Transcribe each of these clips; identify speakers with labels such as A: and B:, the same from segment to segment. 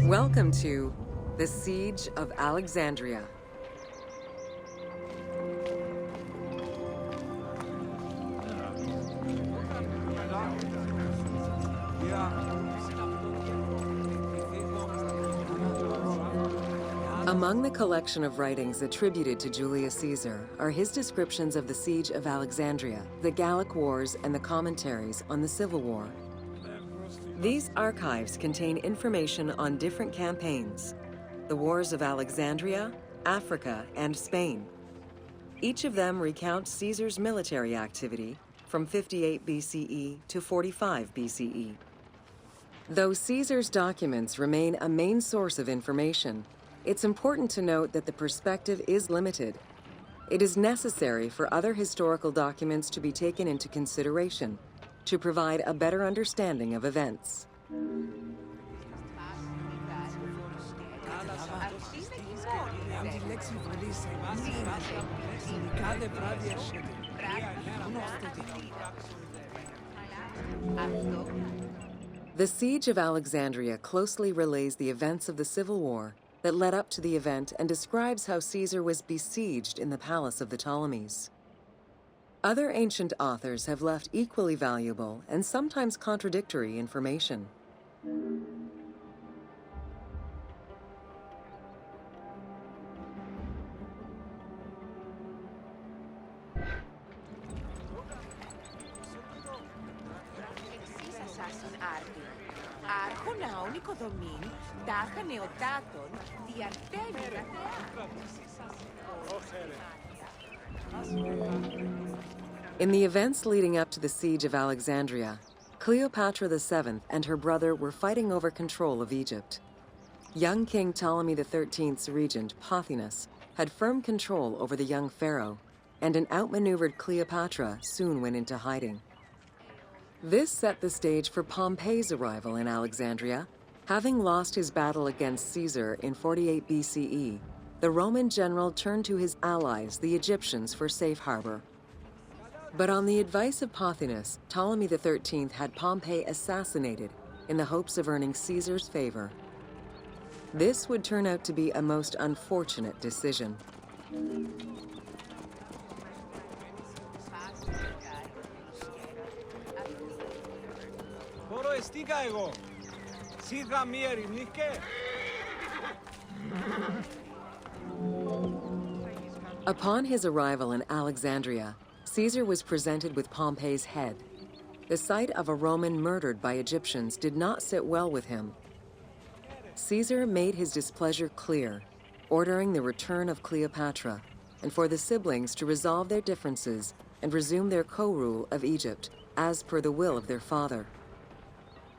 A: Welcome to the Siege of Alexandria. Among the collection of writings attributed to Julius Caesar are his descriptions of the Siege of Alexandria, the Gallic Wars, and the commentaries on the Civil War. These archives contain information on different campaigns, the wars of Alexandria, Africa, and Spain. Each of them recounts Caesar's military activity from 58 BCE to 45 BCE. Though Caesar's documents remain a main source of information, it's important to note that the perspective is limited. It is necessary for other historical documents to be taken into consideration to provide a better understanding of events. The Siege of Alexandria closely relays the events of the Civil War that led up to the event and describes how Caesar was besieged in the palace of the Ptolemies. Other ancient authors have left equally valuable and sometimes contradictory information. In the events leading up to the Siege of Alexandria, Cleopatra VII and her brother were fighting over control of Egypt. Young King Ptolemy XIII's regent, Pothinus, had firm control over the young pharaoh, and an outmaneuvered Cleopatra soon went into hiding. This set the stage for Pompey's arrival in Alexandria. Having lost his battle against Caesar in 48 BCE, the Roman general turned to his allies, the Egyptians, for safe harbor. But on the advice of Pothinus, Ptolemy XIII had Pompey assassinated in the hopes of earning Caesar's favor. This would turn out to be a most unfortunate decision. Upon his arrival in Alexandria, Caesar was presented with Pompey's head. The sight of a Roman murdered by Egyptians did not sit well with him. Caesar made his displeasure clear, ordering the return of Cleopatra, and for the siblings to resolve their differences and resume their co-rule of Egypt, as per the will of their father.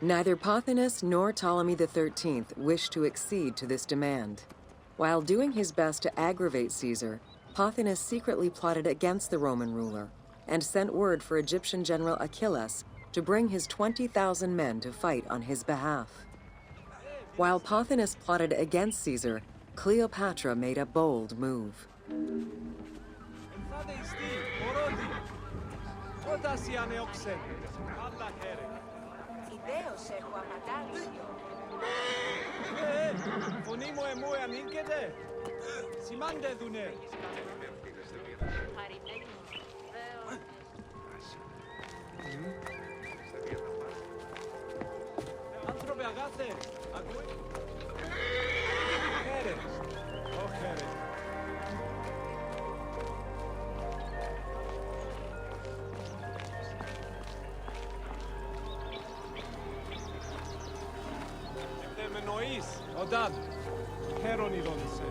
A: Neither Pothinus nor Ptolemy XIII wished to accede to this demand. While doing his best to aggravate Caesar, Pothinus secretly plotted against the Roman ruler and sent word for Egyptian general Achilles to bring his 20,000 men to fight on his behalf. While Pothinus plotted against Caesar, Cleopatra made a bold move.
B: Mois, Odan, Heronidonse.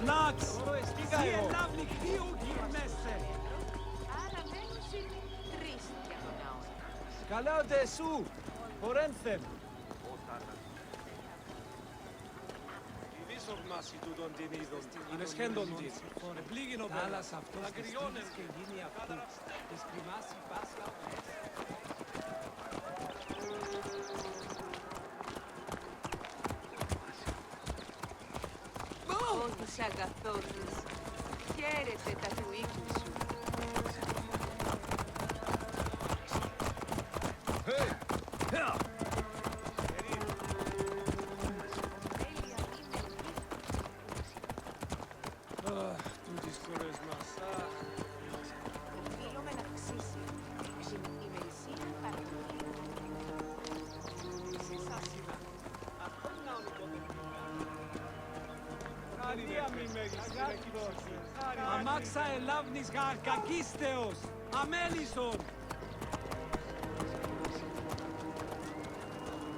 B: Nax, sie lovely Kiugimesse. Καλάτε σου, φορένθεν. Ιδίσορ μας τούτον την είδον, είναι σχέντον της. Με πλήγην ο πέλας αυτός, αγριώνεν και γίνει αυτού. Της κρυμάσει πάσλα.
C: Τους αγαθόρους, χαίρετε τα του οίκου σου.
B: Τούτης χώρες μας,
C: Οφείλουμε να αυξήσει την ημερησία παραγωγή.
B: εσείς άσυνα, αυτόν να ονειπότε. Χαριδία μη μέγιστη να κυδώσει. Αμάξα ελάβνης κακίστεως, αμέλισσον.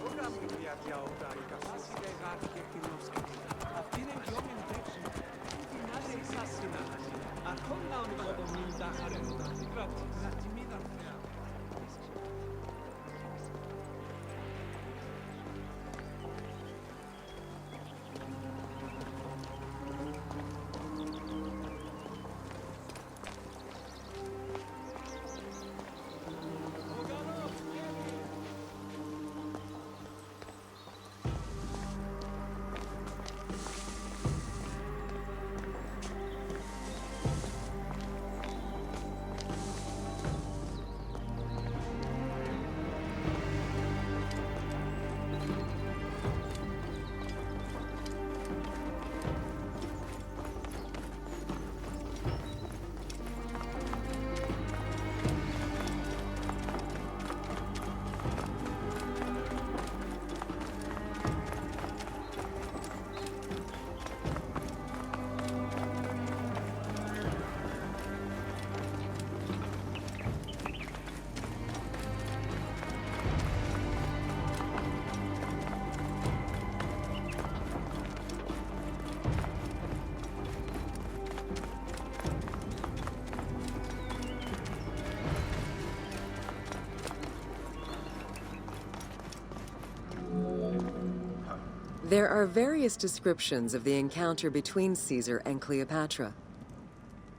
B: Ωγα μη διάτια όντα η κασάση δε γάρ και κοινόσκητη. Αυτή είναι γιόμιν τέξου. Την άλλη εις άσυνα. Αυτόν να ονειπότε μην τα χαρένοντα. Γρατιμίδαν θεά.
A: There are various descriptions of the encounter between Caesar and Cleopatra.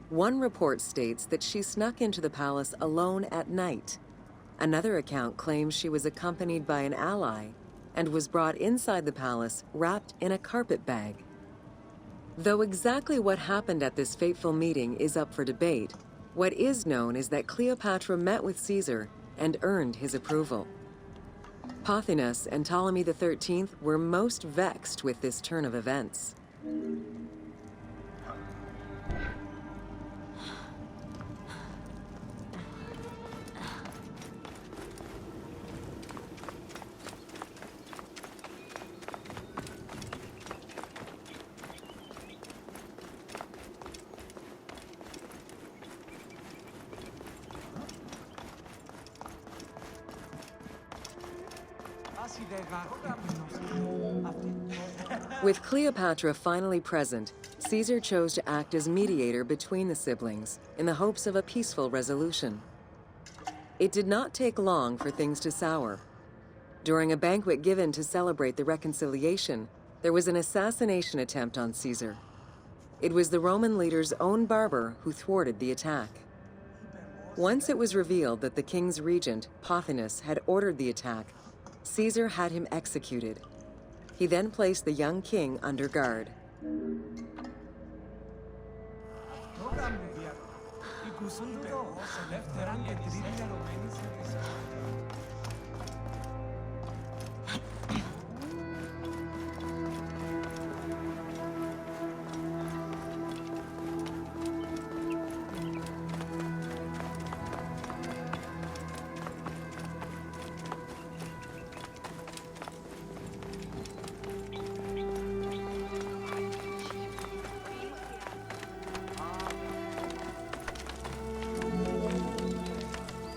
A: One report states that she snuck into the palace alone at night. Another account claims she was accompanied by an ally and was brought inside the palace wrapped in a carpet bag. Though exactly what happened at this fateful meeting is up for debate, what is known is that Cleopatra met with Caesar and earned his approval. Pothinus and Ptolemy XIII were most vexed with this turn of events. With Cleopatra finally present, Caesar chose to act as mediator between the siblings in the hopes of a peaceful resolution. It did not take long for things to sour. During a banquet given to celebrate the reconciliation, there was an assassination attempt on Caesar. It was the Roman leader's own barber who thwarted the attack. Once it was revealed that the king's regent, Pothinus, had ordered the attack, Caesar had him executed. He then placed the young king under guard.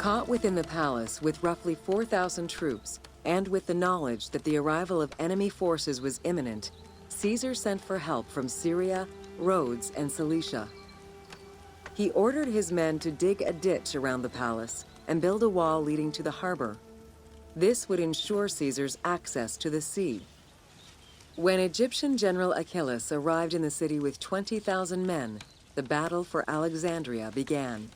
A: Caught within the palace with roughly 4,000 troops, and with the knowledge that the arrival of enemy forces was imminent, Caesar sent for help from Syria, Rhodes, and Cilicia. He ordered his men to dig a ditch around the palace and build a wall leading to the harbor. This would ensure Caesar's access to the sea. When Egyptian General Achillas arrived in the city with 20,000 men, the battle for Alexandria began.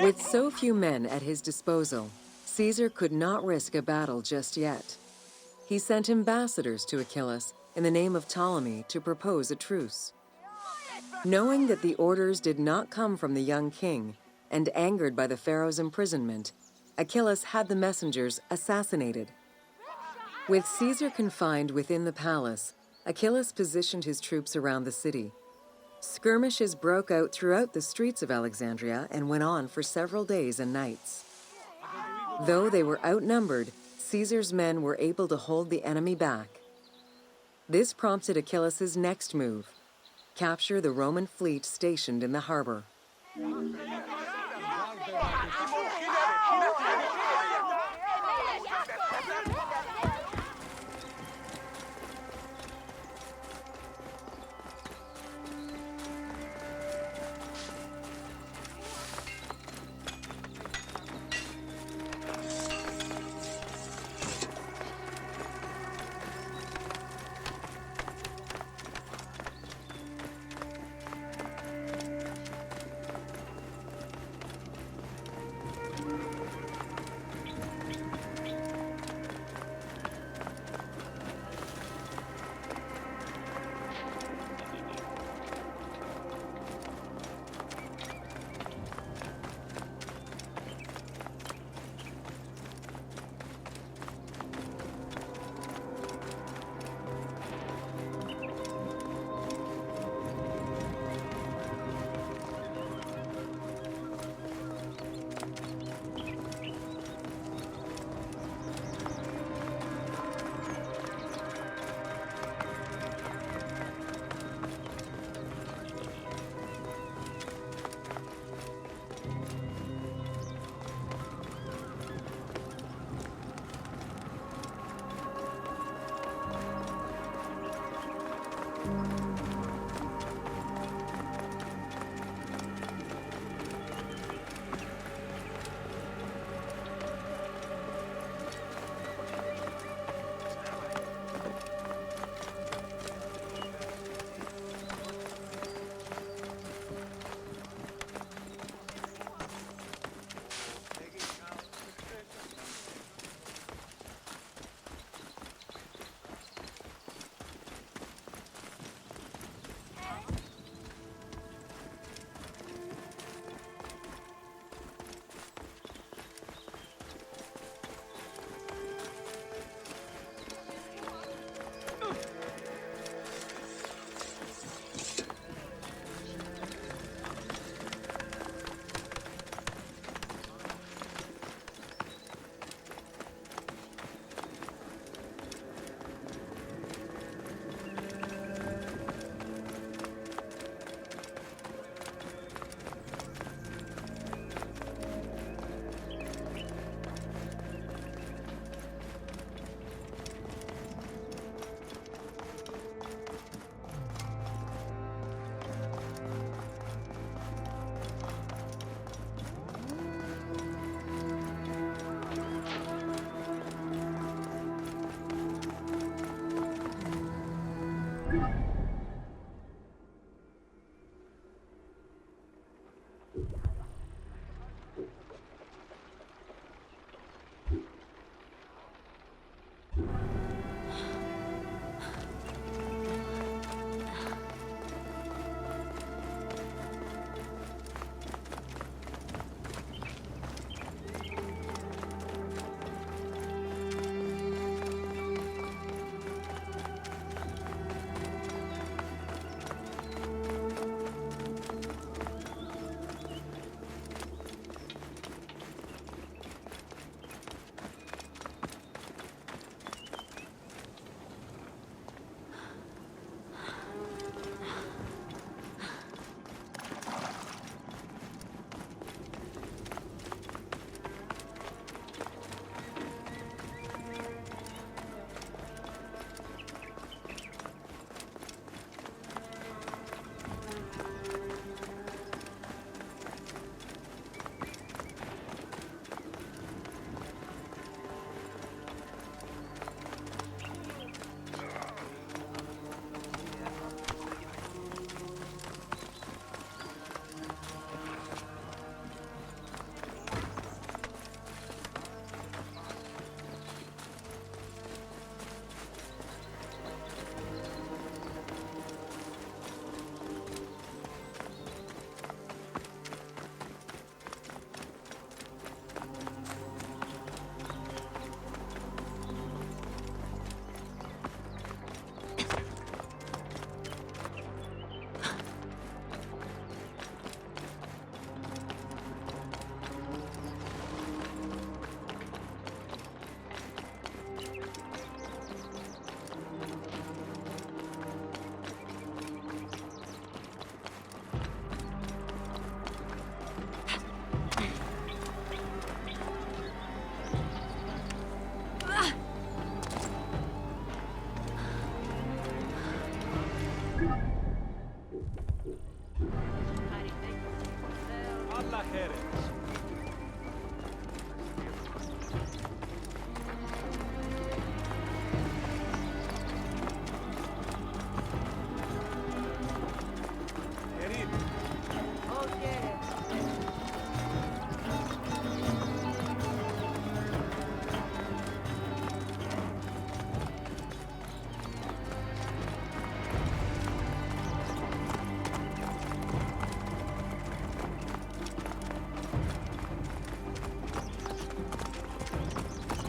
A: With so few men at his disposal, Caesar could not risk a battle just yet. He sent ambassadors to Achillas in the name of Ptolemy to propose a truce. Knowing that the orders did not come from the young king, and angered by the pharaoh's imprisonment, Achillas had the messengers assassinated. With Caesar confined within the palace, Achillas positioned his troops around the city. Skirmishes broke out throughout the streets of Alexandria and went on for several days and nights. Though they were outnumbered, Caesar's men were able to hold the enemy back. This prompted Achillas's next move: capture the Roman fleet stationed in the harbor.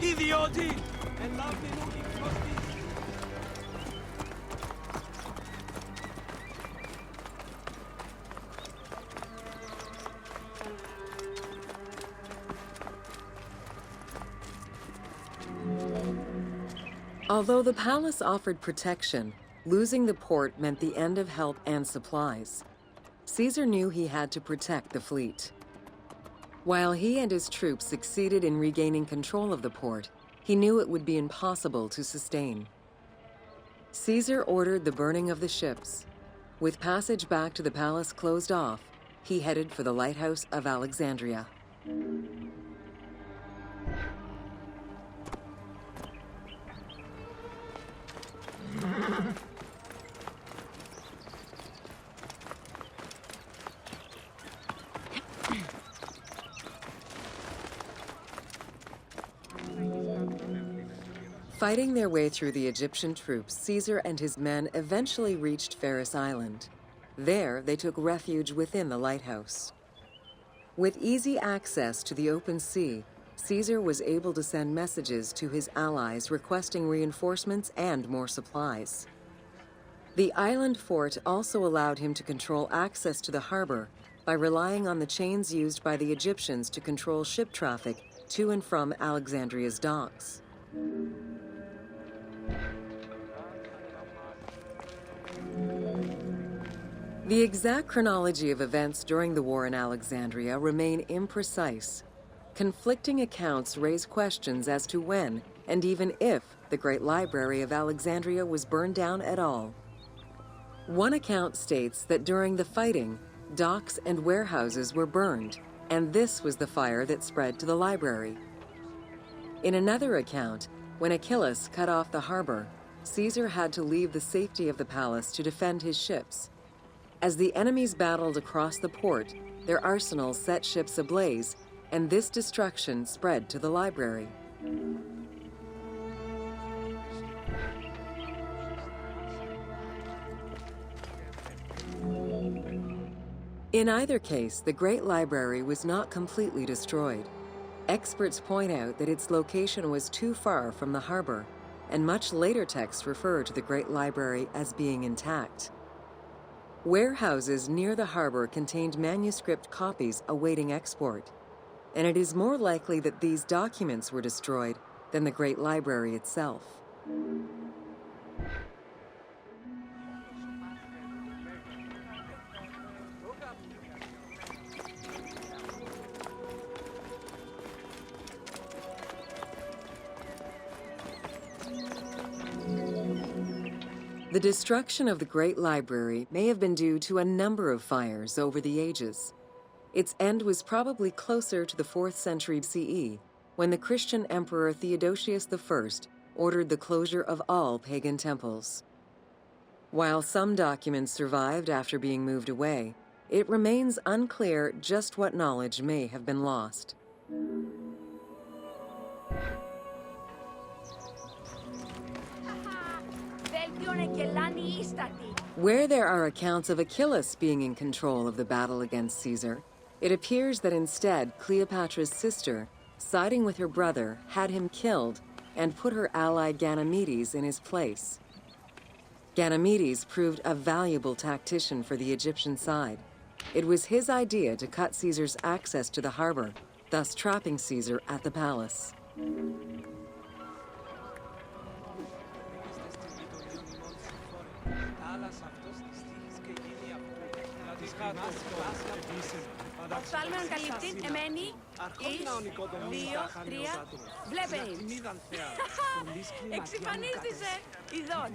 B: Ιδιώτη! Ελάβει μου η κλωστή.
A: Although the palace offered protection, losing the port meant the end of help and supplies. Caesar knew he had to protect the fleet. While he and his troops succeeded in regaining control of the port, he knew it would be impossible to sustain. Caesar ordered the burning of the ships. With passage back to the palace closed off, he headed for the lighthouse of Alexandria. Fighting their way through the Egyptian troops, Caesar and his men eventually reached Pharis Island. There, they took refuge within the lighthouse. With easy access to the open sea, Caesar was able to send messages to his allies requesting reinforcements and more supplies. The island fort also allowed him to control access to the harbor by relying on the chains used by the Egyptians to control ship traffic to and from Alexandria's docks. The exact chronology of events during the war in Alexandria remain imprecise. Conflicting accounts raise questions as to when, and even if, the Great Library of Alexandria was burned down at all. One account states that during the fighting, docks and warehouses were burned, and this was the fire that spread to the library. In another account, when Achilles cut off the harbor, Caesar had to leave the safety of the palace to defend his ships. As the enemies battled across the port, their arsenals set ships ablaze, and this destruction spread to the library. In either case, the Great Library was not completely destroyed. Experts point out that its location was too far from the harbor, and much later texts refer to the Great Library as being intact. Warehouses near the harbor contained manuscript copies awaiting export, and it is more likely that these documents were destroyed than the Great Library itself. The destruction of the Great Library may have been due to a number of fires over the ages. Its end was probably closer to the 4th century CE, when the Christian Emperor Theodosius I ordered the closure of all pagan temples. While some documents survived after being moved away, it remains unclear just what knowledge may have been lost. Where there are accounts of Achilles being in control of the battle against Caesar, it appears that instead Cleopatra's sister, siding with her brother, had him killed and put her ally Ganymedes in his place. Ganymedes proved a valuable tactician for the Egyptian side. It was his idea to cut Caesar's access to the harbor, thus trapping Caesar at the palace.
C: Οφθάλμενον καλύπτην, εμένη, εις, δύο, τρία, βλέπειν. Εξυφανίστησε, ειδών.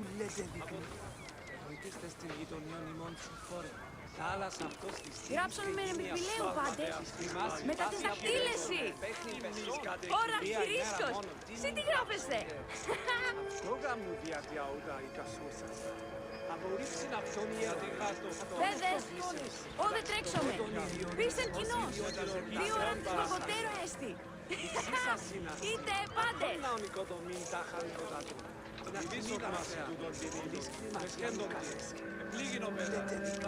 C: Γράψον με επιπλέον πάντες, μετά τις δακτύλεση. Ωρα χειρίσκος, σύ τι γράφεστε. Δέδες, όδε τρέξομε, πίστεν κοινός, δύο ώραν της μαγωτέρω έστι. Είτε πάντες.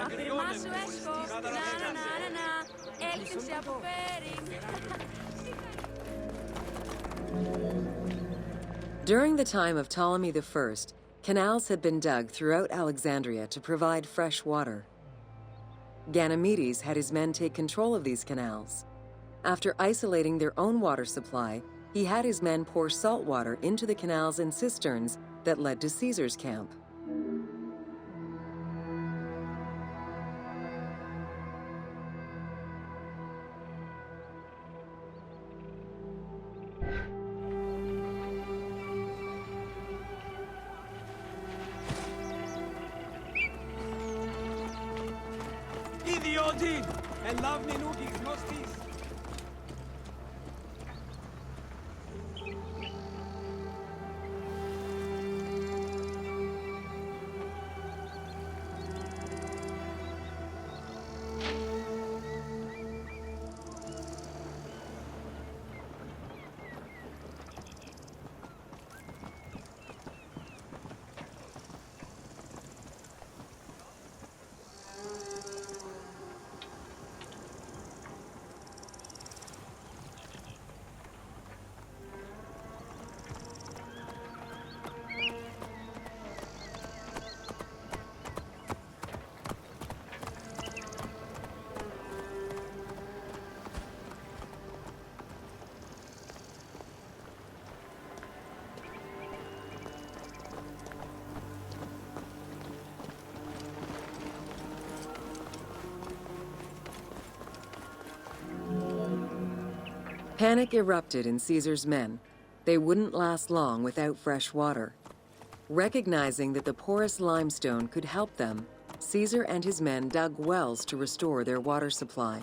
C: Αφηρμά σου έσχος, να, έλθιν σε αποφέρει.
A: During the time of Ptolemy I, canals had been dug throughout Alexandria to provide fresh water. Ganymedes had his men take control of these canals. After isolating their own water supply, he had his men pour salt water into the canals and cisterns that led to Caesar's camp.
B: Idiodin! Elavni nugig nostis!
A: Panic erupted in Caesar's men. They wouldn't last long without fresh water. Recognizing that the porous limestone could help them, Caesar and his men dug wells to restore their water supply.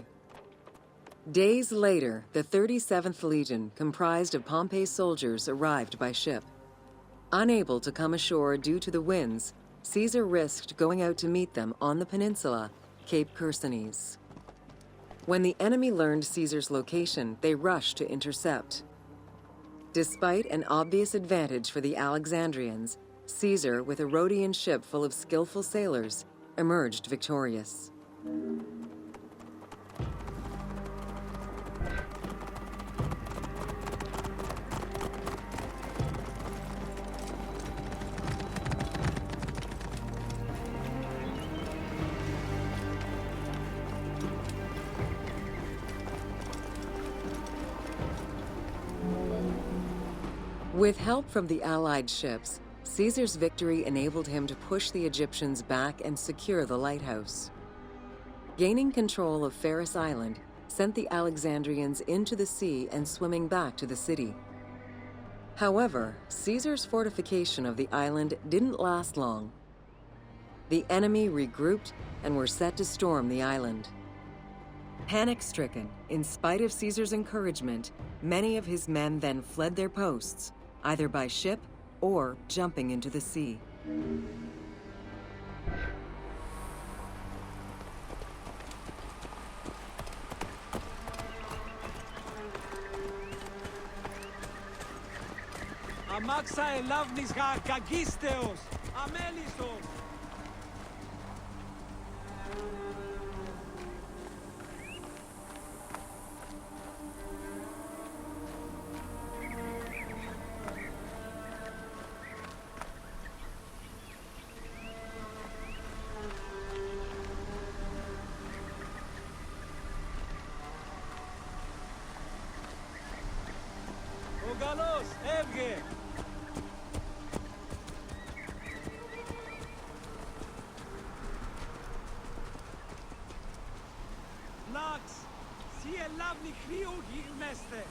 A: Days later, the 37th Legion, comprised of Pompey's soldiers, arrived by ship. Unable to come ashore due to the winds, Caesar risked going out to meet them on the peninsula, Cape Chersonese. When the enemy learned Caesar's location, they rushed to intercept. Despite an obvious advantage for the Alexandrians, Caesar, with a Rhodian ship full of skillful sailors, emerged victorious. With help from the Allied ships, Caesar's victory enabled him to push the Egyptians back and secure the lighthouse. Gaining control of Pharos Island sent the Alexandrians into the sea and swimming back to the city. However, Caesar's fortification of the island didn't last long. The enemy regrouped and were set to storm the island. Panic-stricken, in spite of Caesar's encouragement, many of his men then fled their posts, either by ship or jumping into the sea.
B: Amaxa elavnis ha kagisteos, amelisos! Ogalos, Evge! Lax, si elavni kriu girmeste!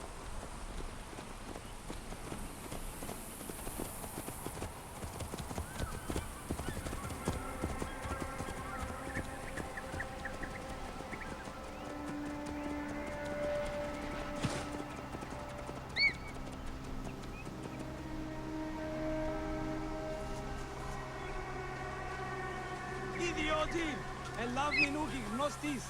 B: Idiodin! Elavni nugi gnostis!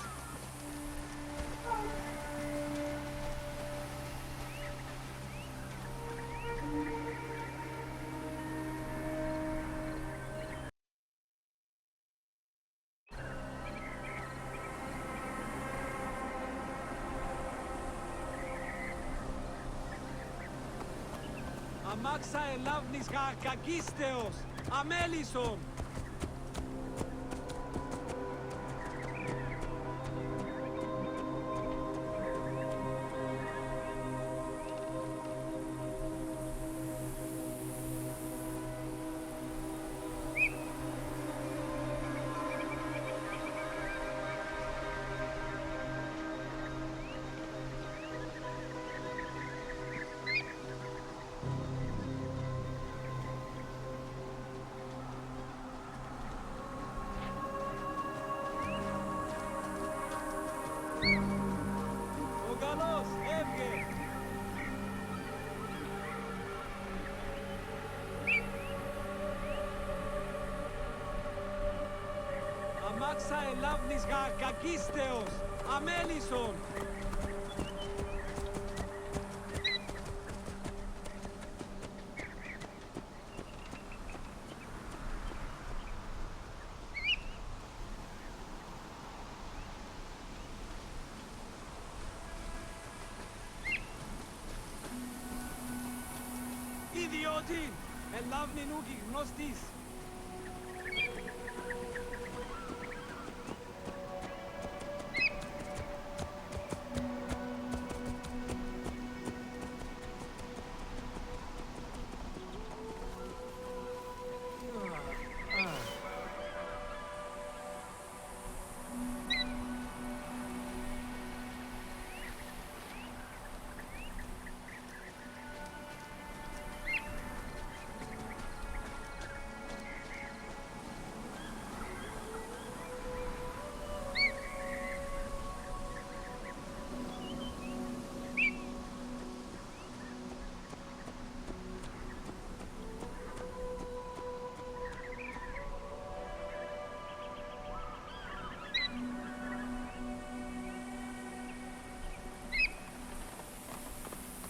B: Αμάξα ελάβνης κακίστεως, αμέλισσον. Ο καλός έβγε. Αμάξα ελάβνης κακίστεως, αμέλισσον. Ιδιώτη, ελάβνην ούκη γνωστής.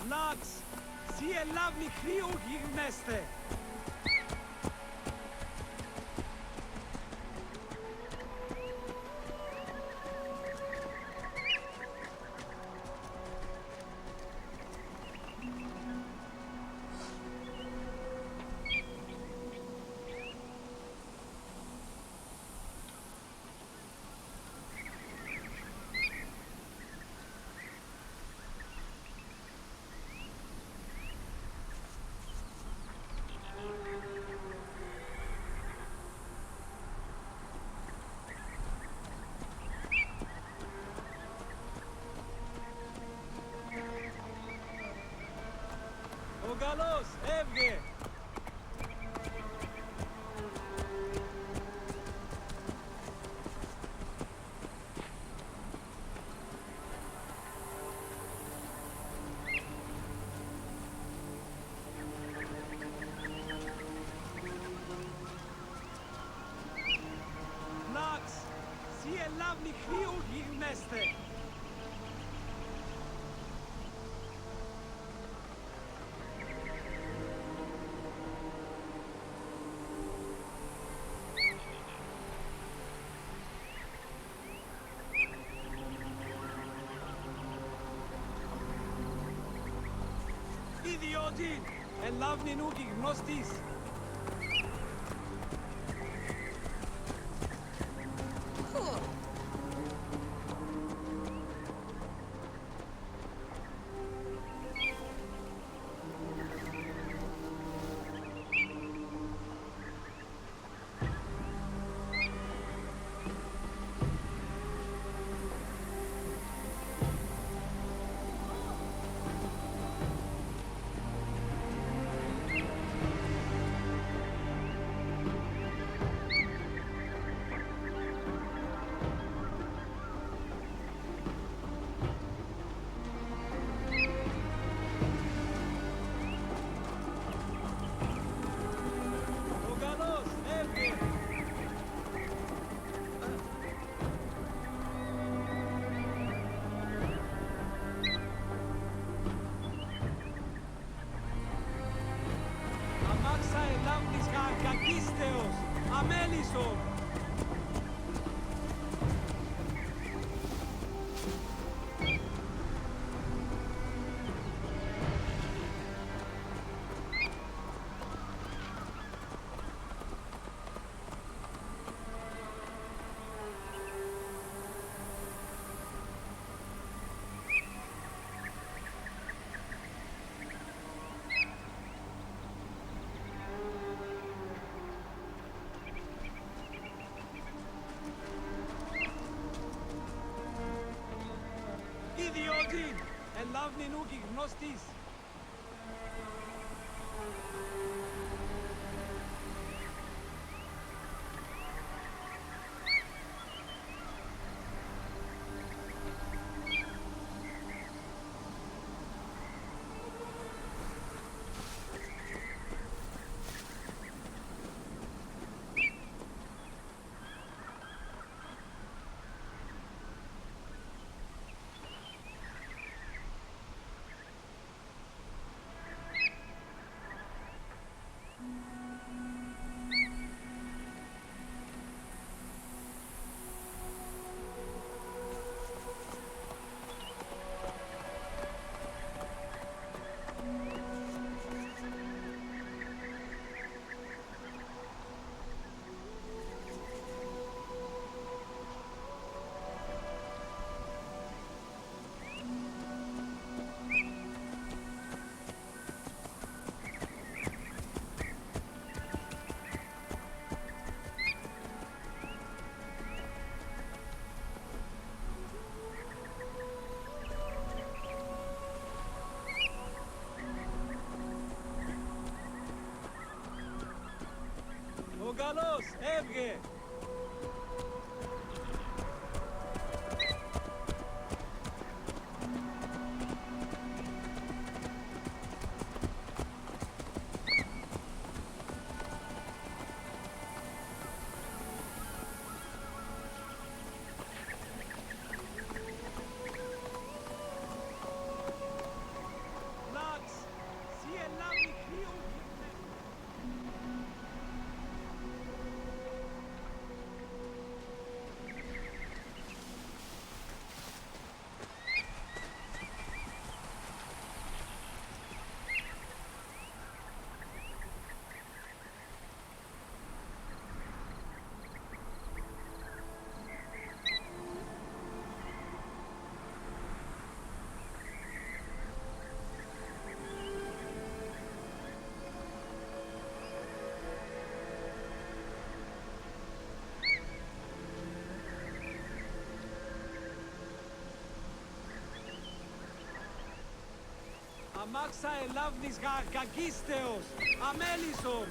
B: Λάξ, σι ελάβνη κρύου γιγνέστε. Ο καλός έβγε. Λάξ, σι ελάβνη κρύου γιγνέστε. Ιδιώτη, ελάβνην ούκη γνωστής. Ο καλός έβγε. Αμάξα ελάβνης κακίστεως, αμέλισσον. ελάβνη νούκι γνώστης. Ο καλός έβγε. Λάξ, σι ελάβει χιού. Αμάξα ελάβνης κακίστεως, αμέλισσον.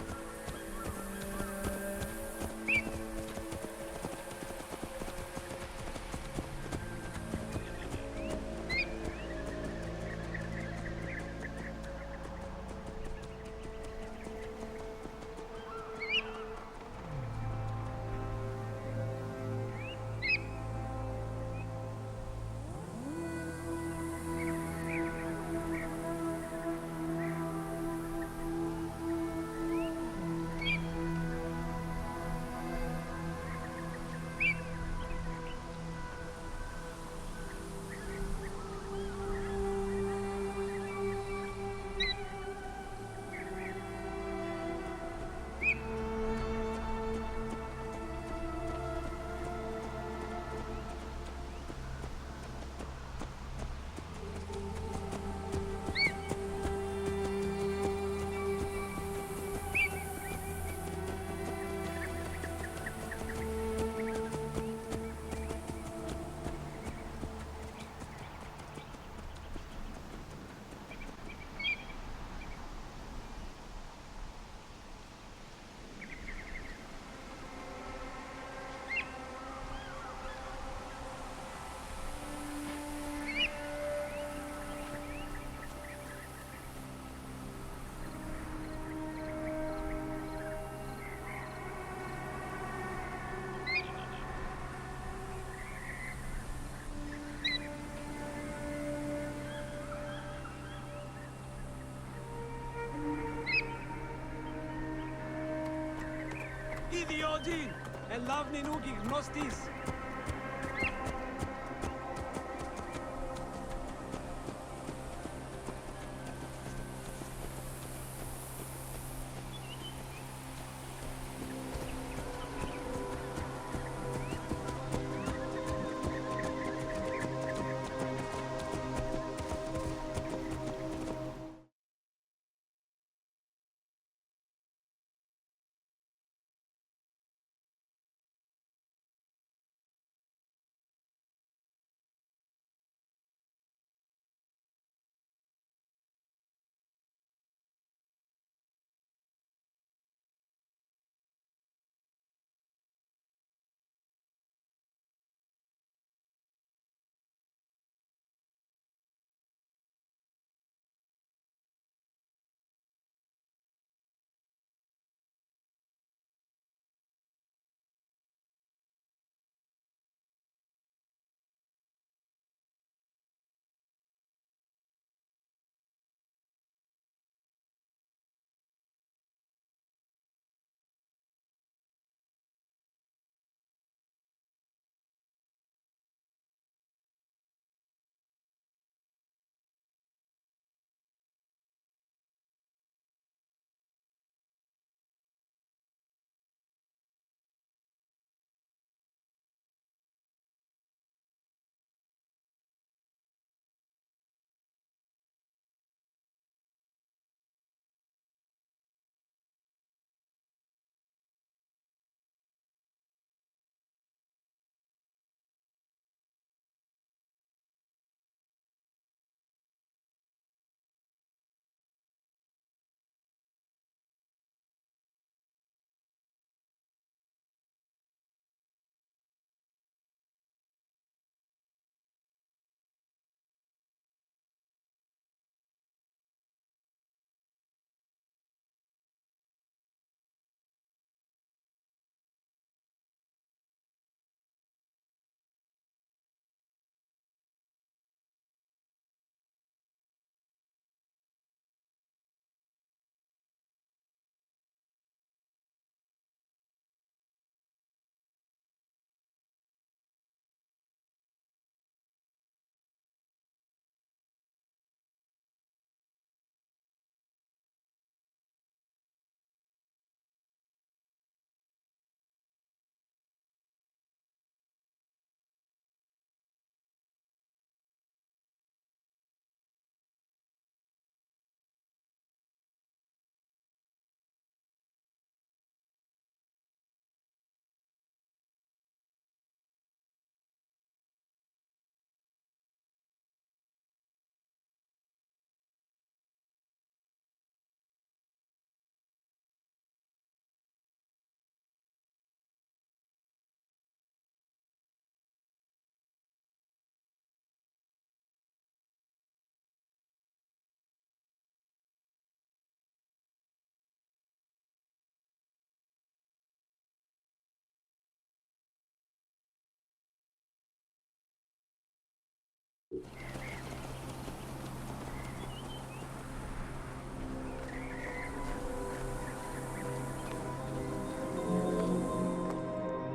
B: Ιδιότην, ελάβνη νούκι γνώστης.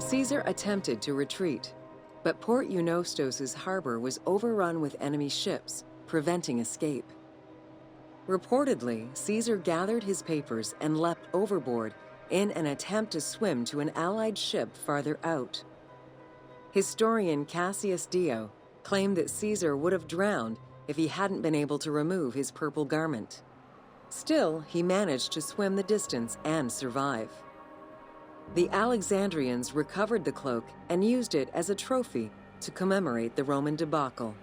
A: Caesar attempted to retreat, but Port Eunostos' harbor was overrun with enemy ships, preventing escape. Reportedly, Caesar gathered his papers and leapt overboard in an attempt to swim to an Allied ship farther out. Historian Cassius Dio claimed that Caesar would have drowned if he hadn't been able to remove his purple garment. Still, he managed to swim the distance and survive. The Alexandrians recovered the cloak and used it as a trophy to commemorate the Roman debacle.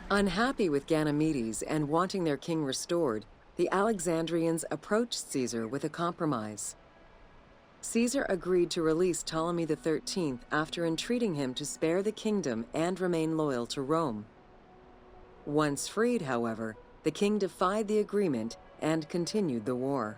A: Unhappy with Ganymedes and wanting their king restored, the Alexandrians approached Caesar with a compromise. Caesar agreed to release Ptolemy XIII after entreating him to spare the kingdom and remain loyal to Rome. Once freed, however, the king defied the agreement and continued the war.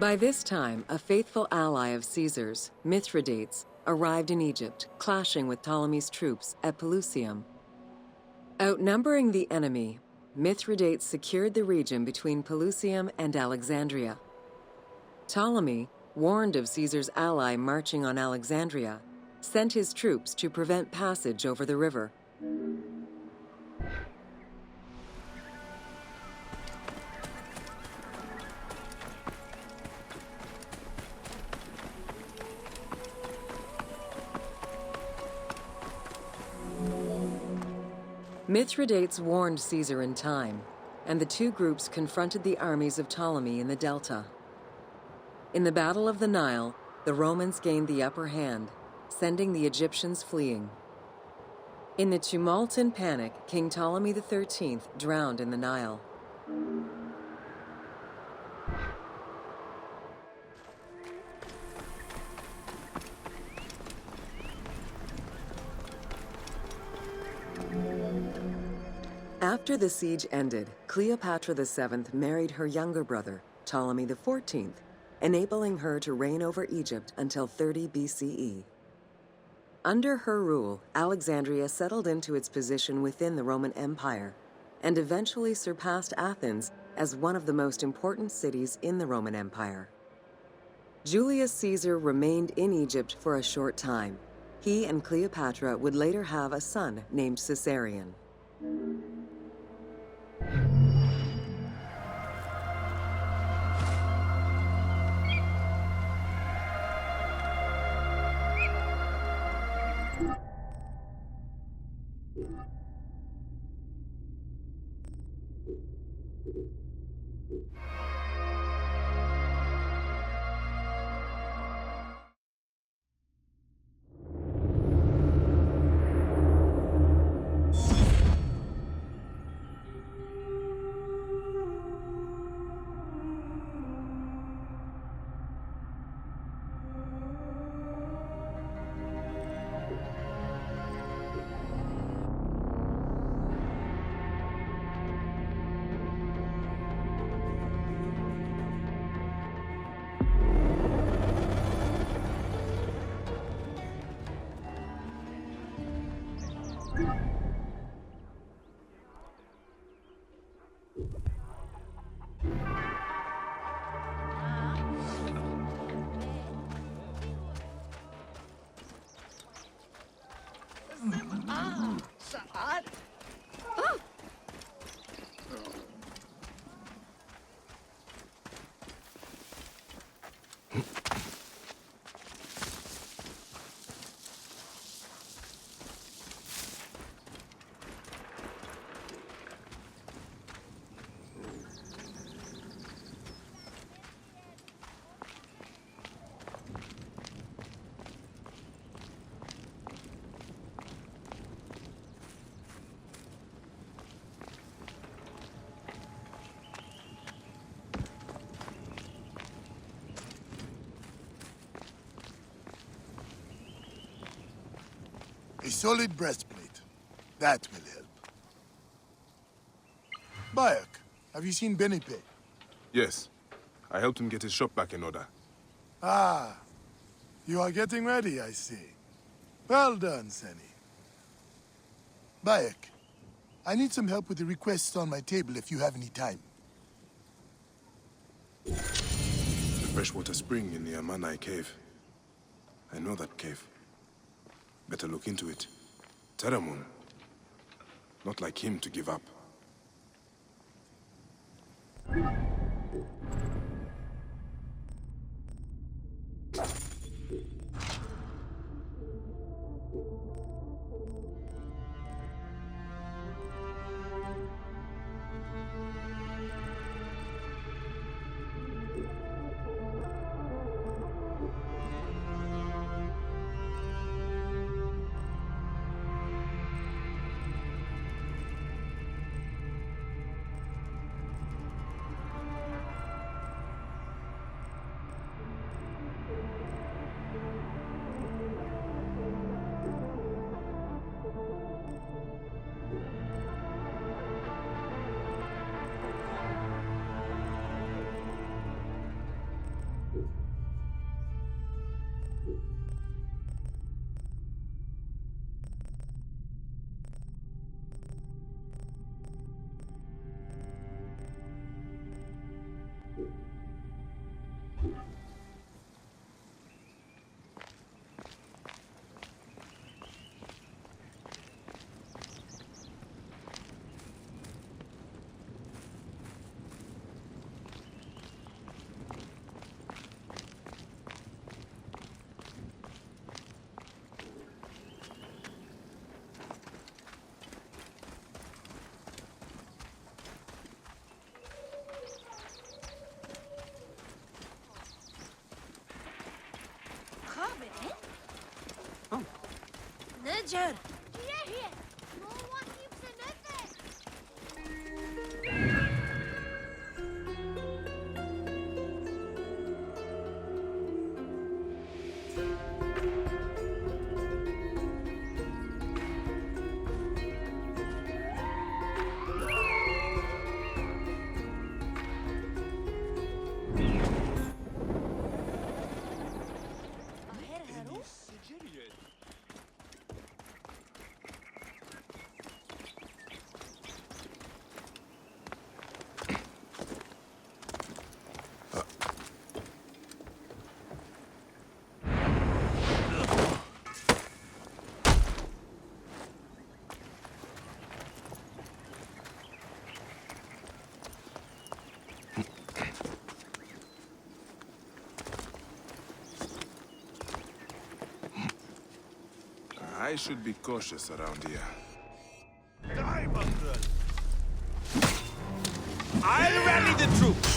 A: By this time, a faithful ally of Caesar's, Mithridates, arrived in Egypt, clashing with Ptolemy's troops at Pelusium. Outnumbering the enemy, Mithridates secured the region between Pelusium and Alexandria. Ptolemy, warned of Caesar's ally marching on Alexandria, sent his troops to prevent passage over the river. Mithridates warned Caesar in time, and the two groups confronted the armies of Ptolemy in the Delta. In the Battle of the Nile, the Romans gained the upper hand, sending the Egyptians fleeing. In the tumult and panic, King Ptolemy XIII drowned in the Nile. After the siege ended, Cleopatra VII married her younger brother, Ptolemy XIV, enabling her to reign over Egypt until 30 BCE. Under her rule, Alexandria settled into its position within the Roman Empire and eventually surpassed Athens as one of the most important cities in the Roman Empire. Julius Caesar remained in Egypt for a short time. He and Cleopatra would later have a son named Caesarion.
D: A solid breastplate. That will help. Bayek, have you seen Benipe?
E: Yes. I helped him get his shop back in order.
D: Ah, you are getting ready, I see. Well done, Seni. Bayek, I need some help with the requests on my table if you have any time.
E: The freshwater spring in the Amanai cave. I know that cave. Better look into it. Teramun. Not like him to give up.
F: Necer?
E: I should be cautious around here.
B: I'll rally the troops.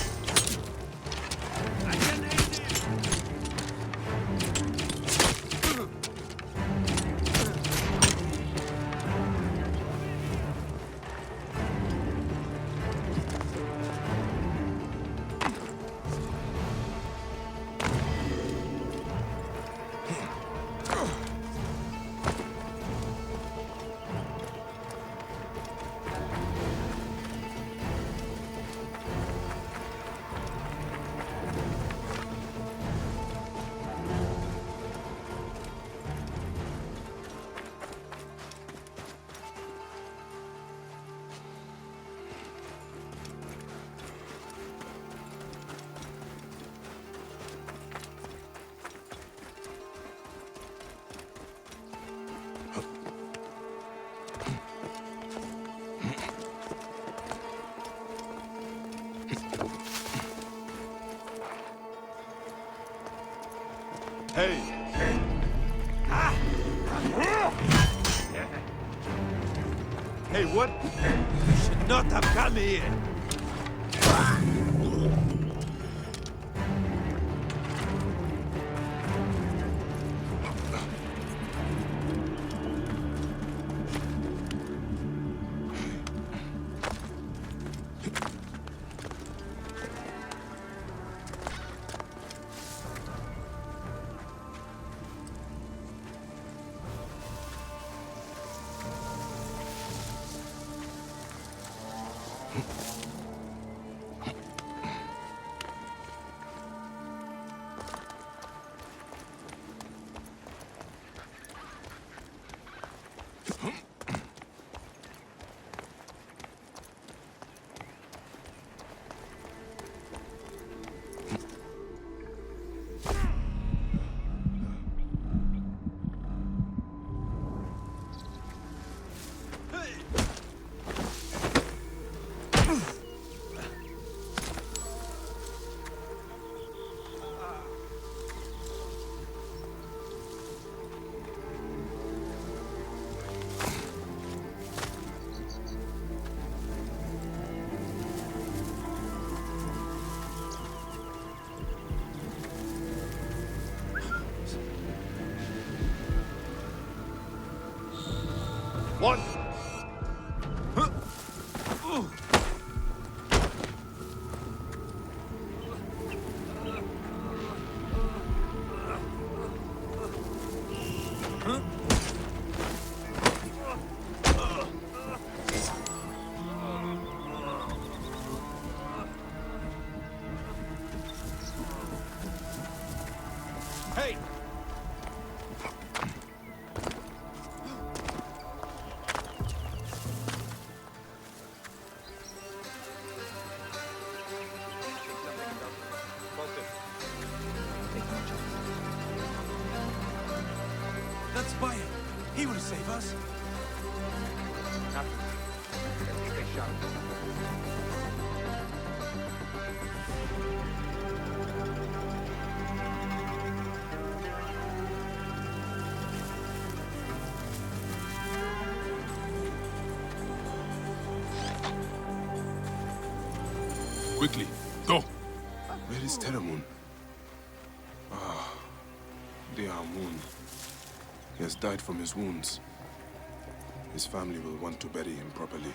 E: Hey!
B: Hey, what? You should not have come here.
G: One. Hey!
B: That's Bayek. He will save us.
E: Quickly, go! Where is Teramun? Dear Amun. He has died from his wounds. His family will want to bury him properly.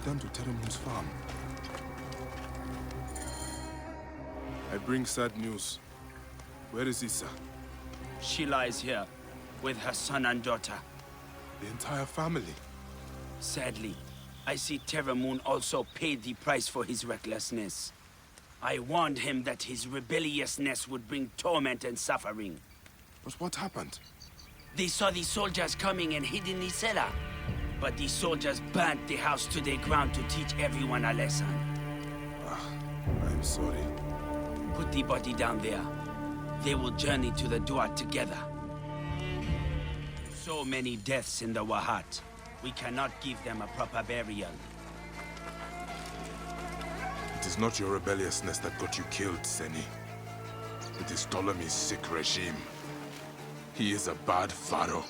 E: Done to Teramun's farm. I bring sad news. Where is Issa?
H: She lies here, with her son and daughter.
E: The entire family?
H: Sadly, I see Teramun also paid the price for his recklessness. I warned him that his rebelliousness would bring torment and suffering.
E: But what happened?
H: They saw the soldiers coming and hid in the cellar. But the soldiers burnt the house to the ground to teach everyone a lesson.
E: I'm sorry.
H: Put the body down there. They will journey to the Duat together. So many deaths in the Wahat. We cannot give them a proper burial.
E: It is not your rebelliousness that got you killed, Seni. It is Ptolemy's sick regime. He is a bad pharaoh.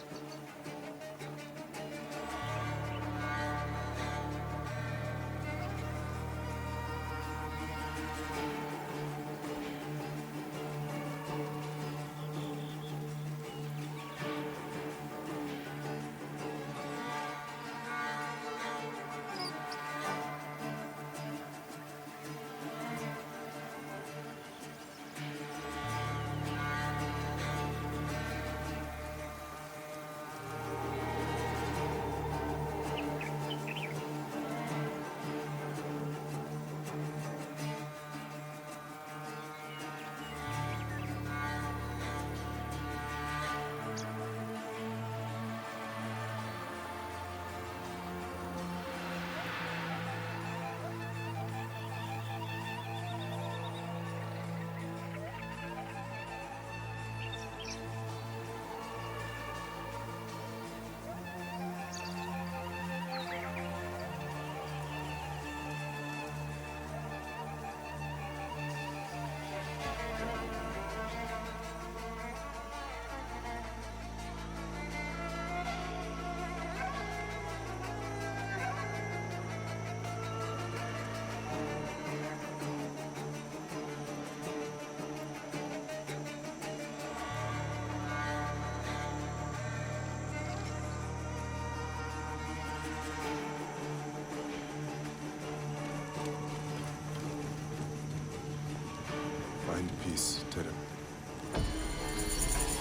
E: Find peace, Terem.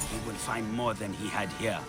H: He will find more than he had here.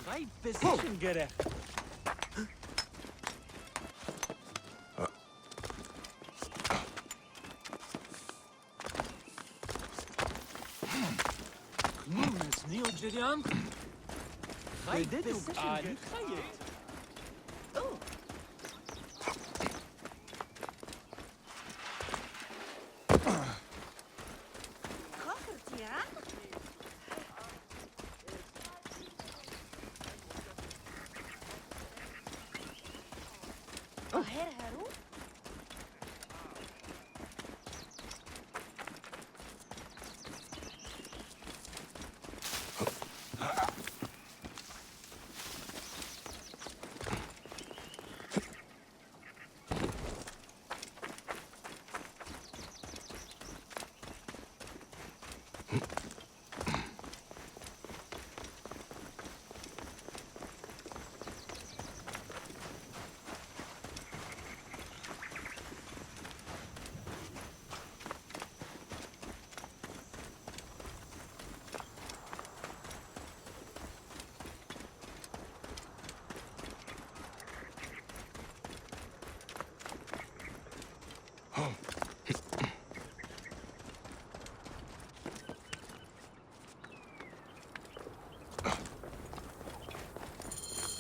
B: Right position, Gere. Neo Jirian. Right position, Gere.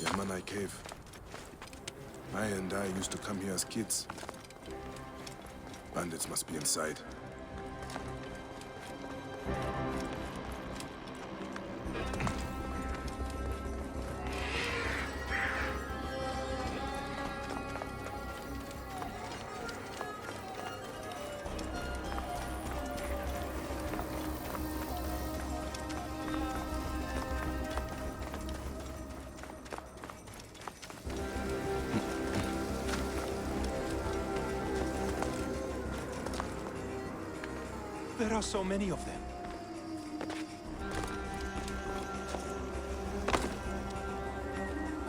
E: Yamanai Cave. I and I used to come here as kids. Bandits must be inside.
B: There are so many of them.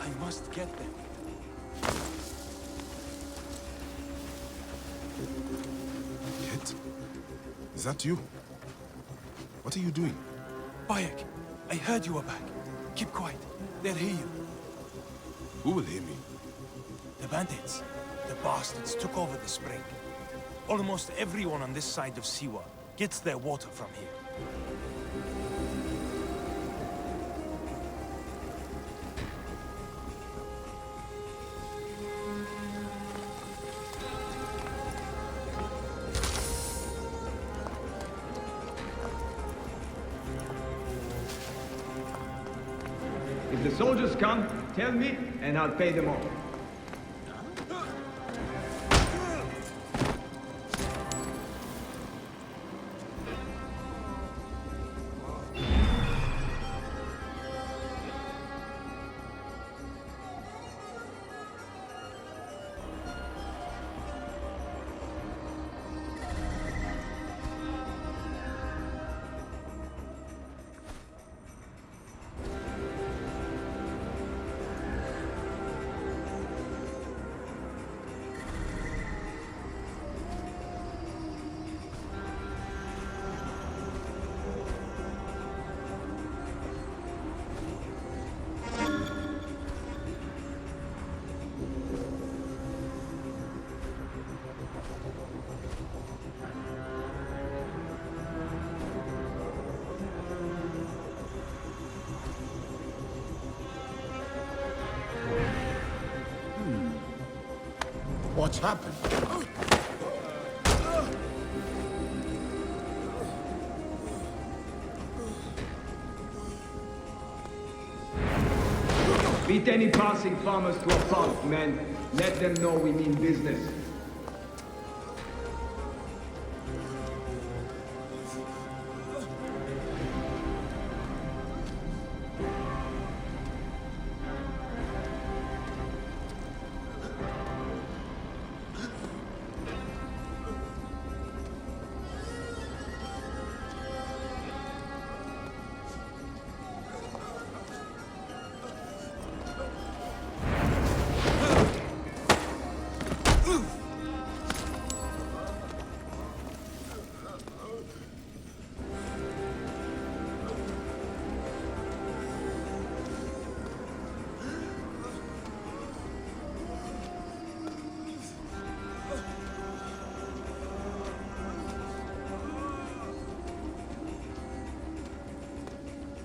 B: I must get them.
E: Kit? Is that you? What are you doing?
B: Bayek, I heard you were back. Keep quiet. They'll hear you.
E: Who will hear me?
B: The bandits. The bastards took over the spring. Almost everyone on this side of Siwa gets their water from here.
G: If the soldiers come, tell me, and I'll pay them off.
I: What's happened?
G: Beat any passing farmers to a pulp, men. Let them know we mean business.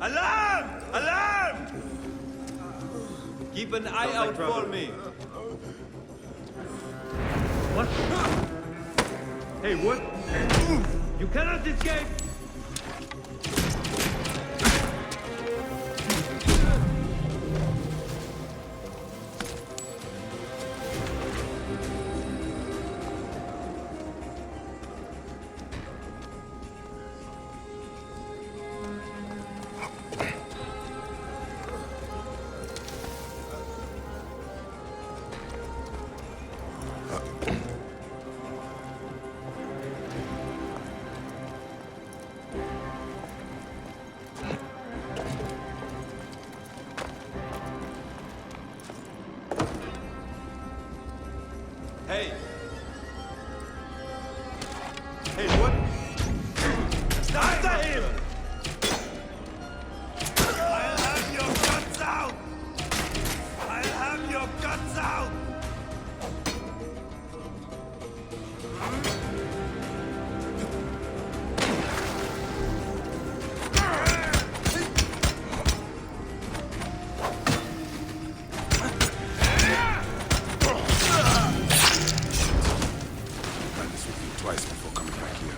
B: Alarm! Alarm! Keep an eye out for me.
G: What? Hey, what? You cannot escape!
B: Hey! Hey, what? After him! I'll have your guts out! I'll have your guts out!
E: Plan this with you twice before coming back here.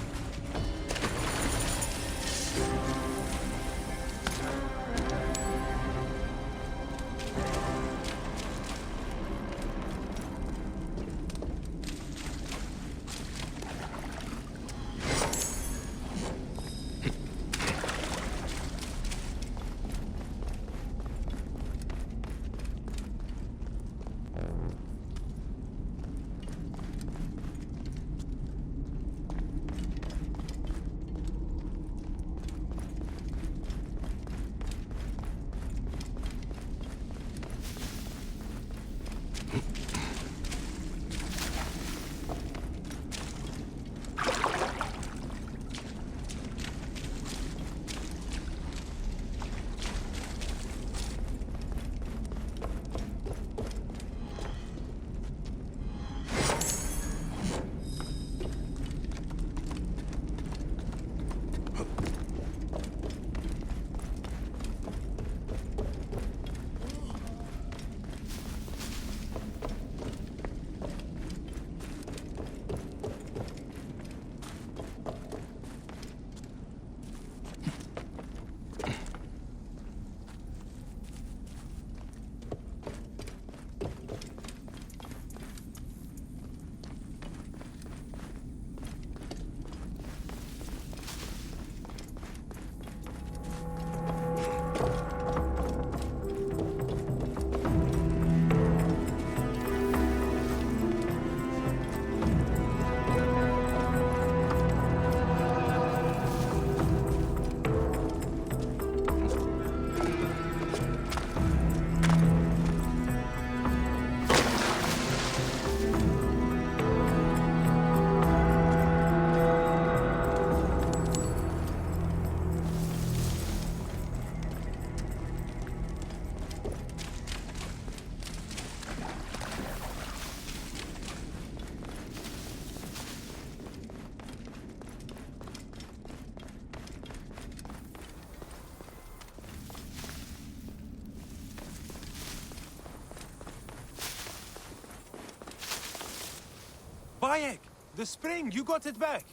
I: The spring, you got it back.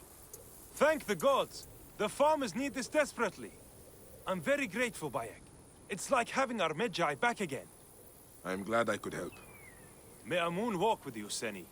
I: Thank the gods. The farmers need this desperately. I'm very grateful, Bayek. It's like having our Medjay back again.
E: I'm glad I could help.
I: May Amun walk with you, Seni.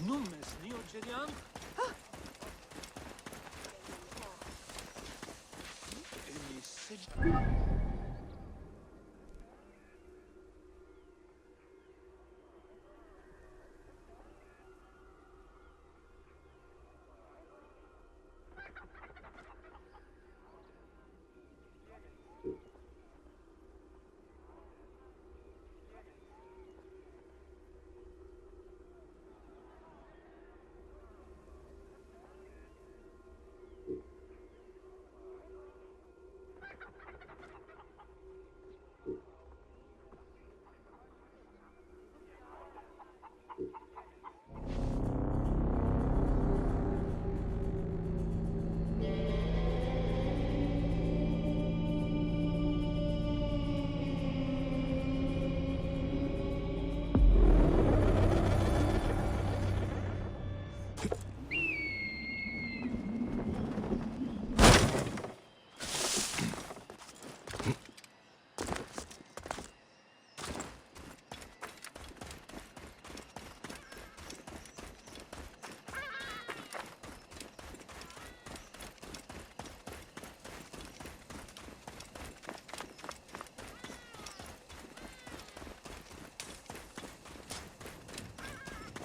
B: Numes, Neo Jedian?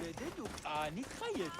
B: بددك آني خيط.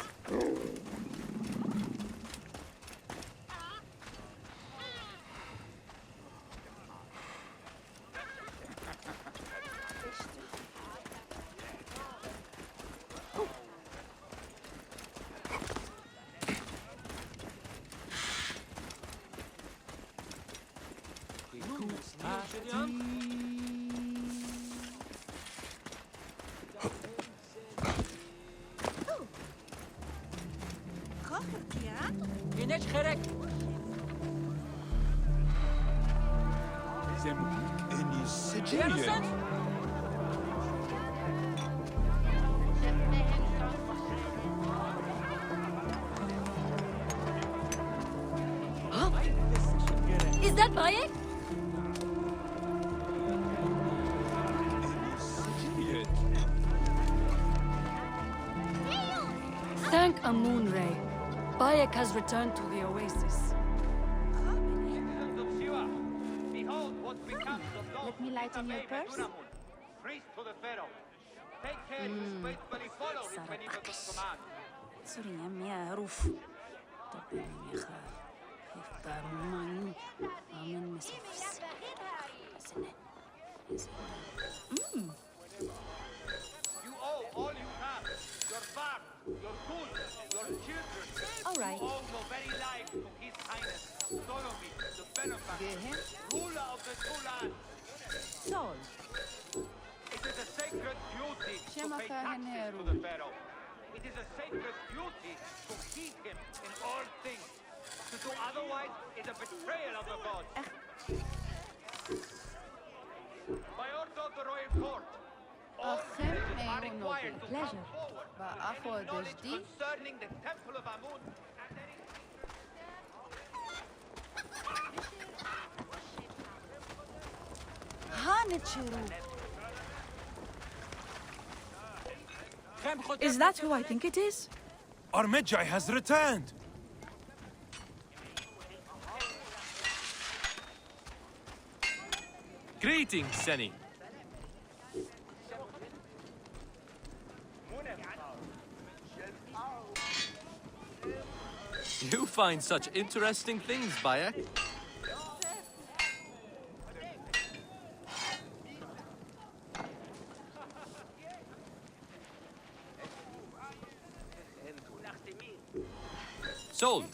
B: Güneş kırık.
I: Bizim en iyisi
B: Yarısın.
F: Is that Bayek? Thank Amun-Re. Bayek has returned to the oasis.
C: Let me lighten your purse. Suriname معروف. طبعاً يا خال. يفطر ماني. آمن مسوفس.
B: You owe all you have. Your farm, your goods, your children.
C: All right.
B: You owe your very life to His Highness, Ptolemy, the benefactor, ruler of the two lands.
C: Sold.
B: It is a sacred duty to
C: Shema
B: pay
C: Fahen
B: taxes to the Pharaoh. It is a sacred duty to heed him in all things. To do otherwise is a betrayal of the gods. By order of the royal court, all
C: Achem
B: citizens are
C: Me'ono
B: required to come
C: pleasure.
B: forward
C: Ba'afo
B: and give knowledge
C: Dejdi.
B: concerning the temple of Amun and their
C: Is that who I think it is?
I: Our Medjay has returned! Greetings, Seni. You find such interesting things, Bayek. Sold.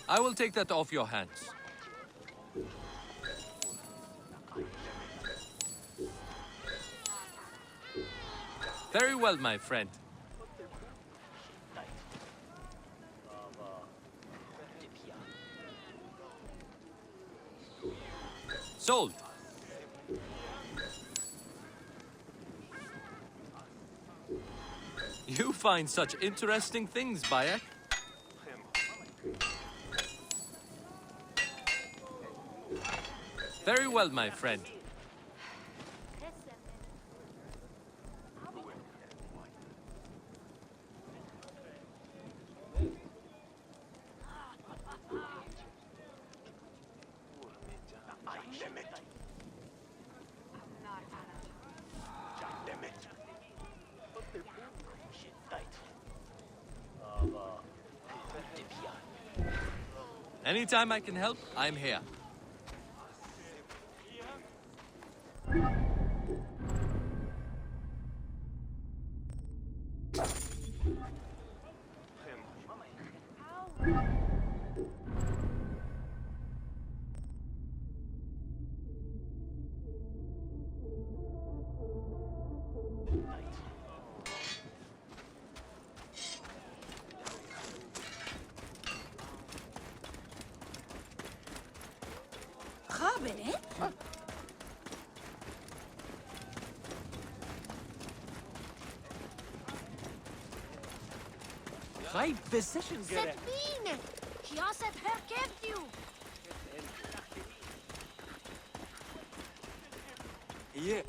I: I will take that off your hands. Very well, my friend. Sold. You find such interesting things, Bayek. Very well, my friend. Anytime I can help, I'm here.
B: Right position,
F: Set bine! Chiaset herkevdiu!
B: Yeah.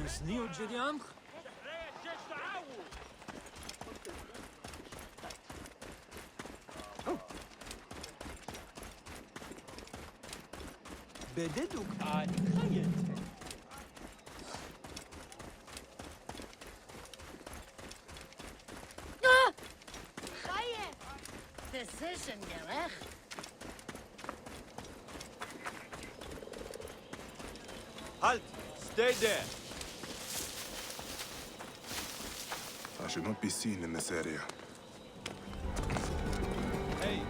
B: Snio Jediamch? بددك خيط.
F: Decision, Gerech.
I: Halt! Stay there!
E: I should not be seen in this area.
I: Hey!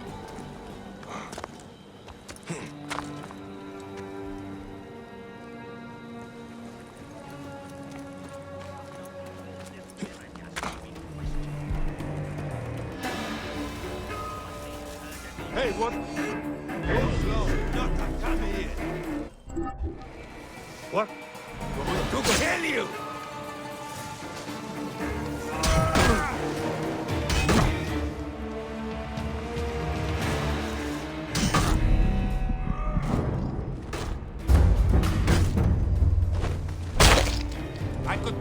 I: Hey, what? Go slow, not come here. What? Go kill you! I could.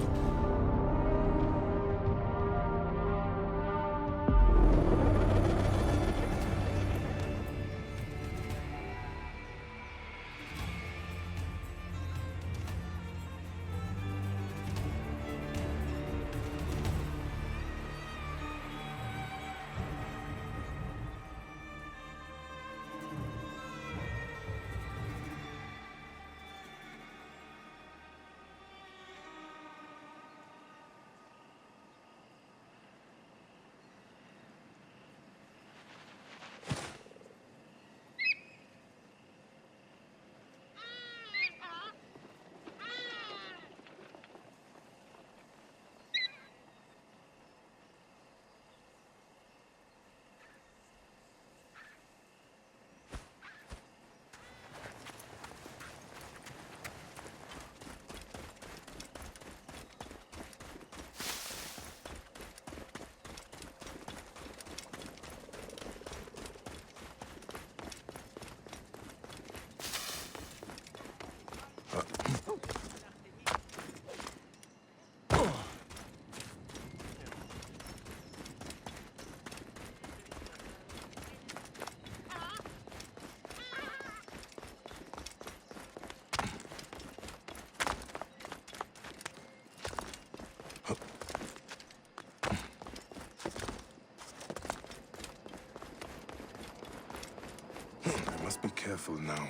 E: careful now.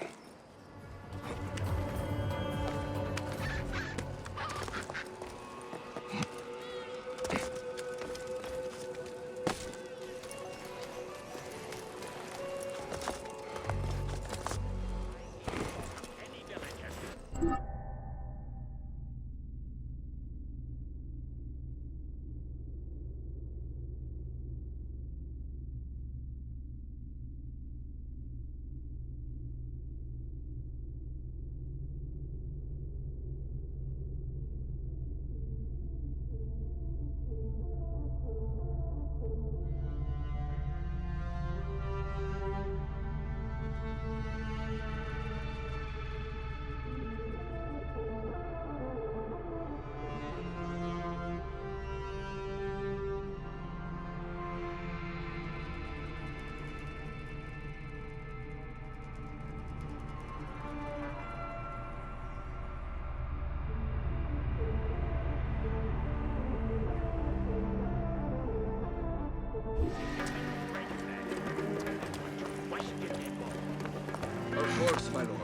J: Of course, my lord.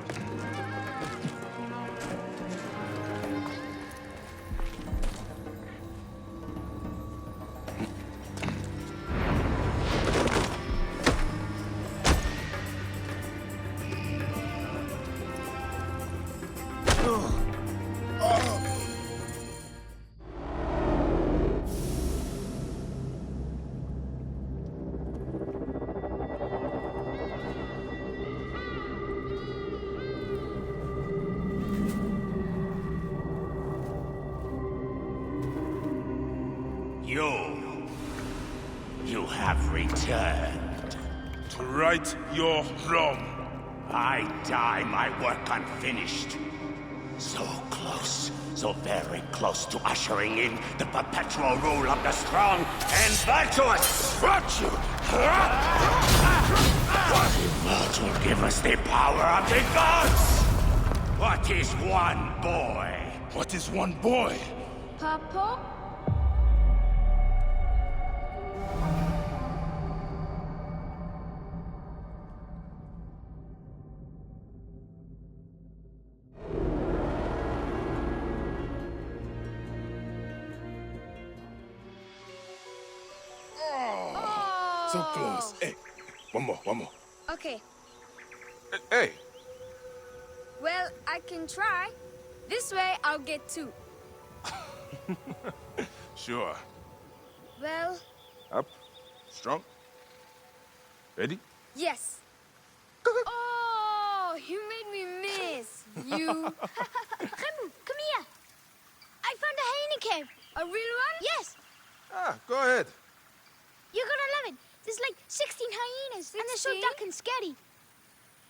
H: You have returned.
E: To right your wrong.
H: I die, my work unfinished. So close, so very close to ushering in the perpetual rule of the strong and virtuous.
E: Virtue!
H: What will give us the power of the gods? What is one boy?
E: What is one boy?
F: Papa?
E: So close. Hey, one more.
K: Okay.
E: Hey!
K: Well, I can try. This way, I'll get two.
E: Sure.
K: Well,
E: Up. Strong. Ready?
K: yes. Oh, you made me miss. You.
L: Remu, come here. I found a hyena cave.
K: A real one?
L: Yes,
E: Ah, go ahead.
L: you're gonna love it. There's like 16 hyenas, and they're so
K: 16?
L: dark and scary.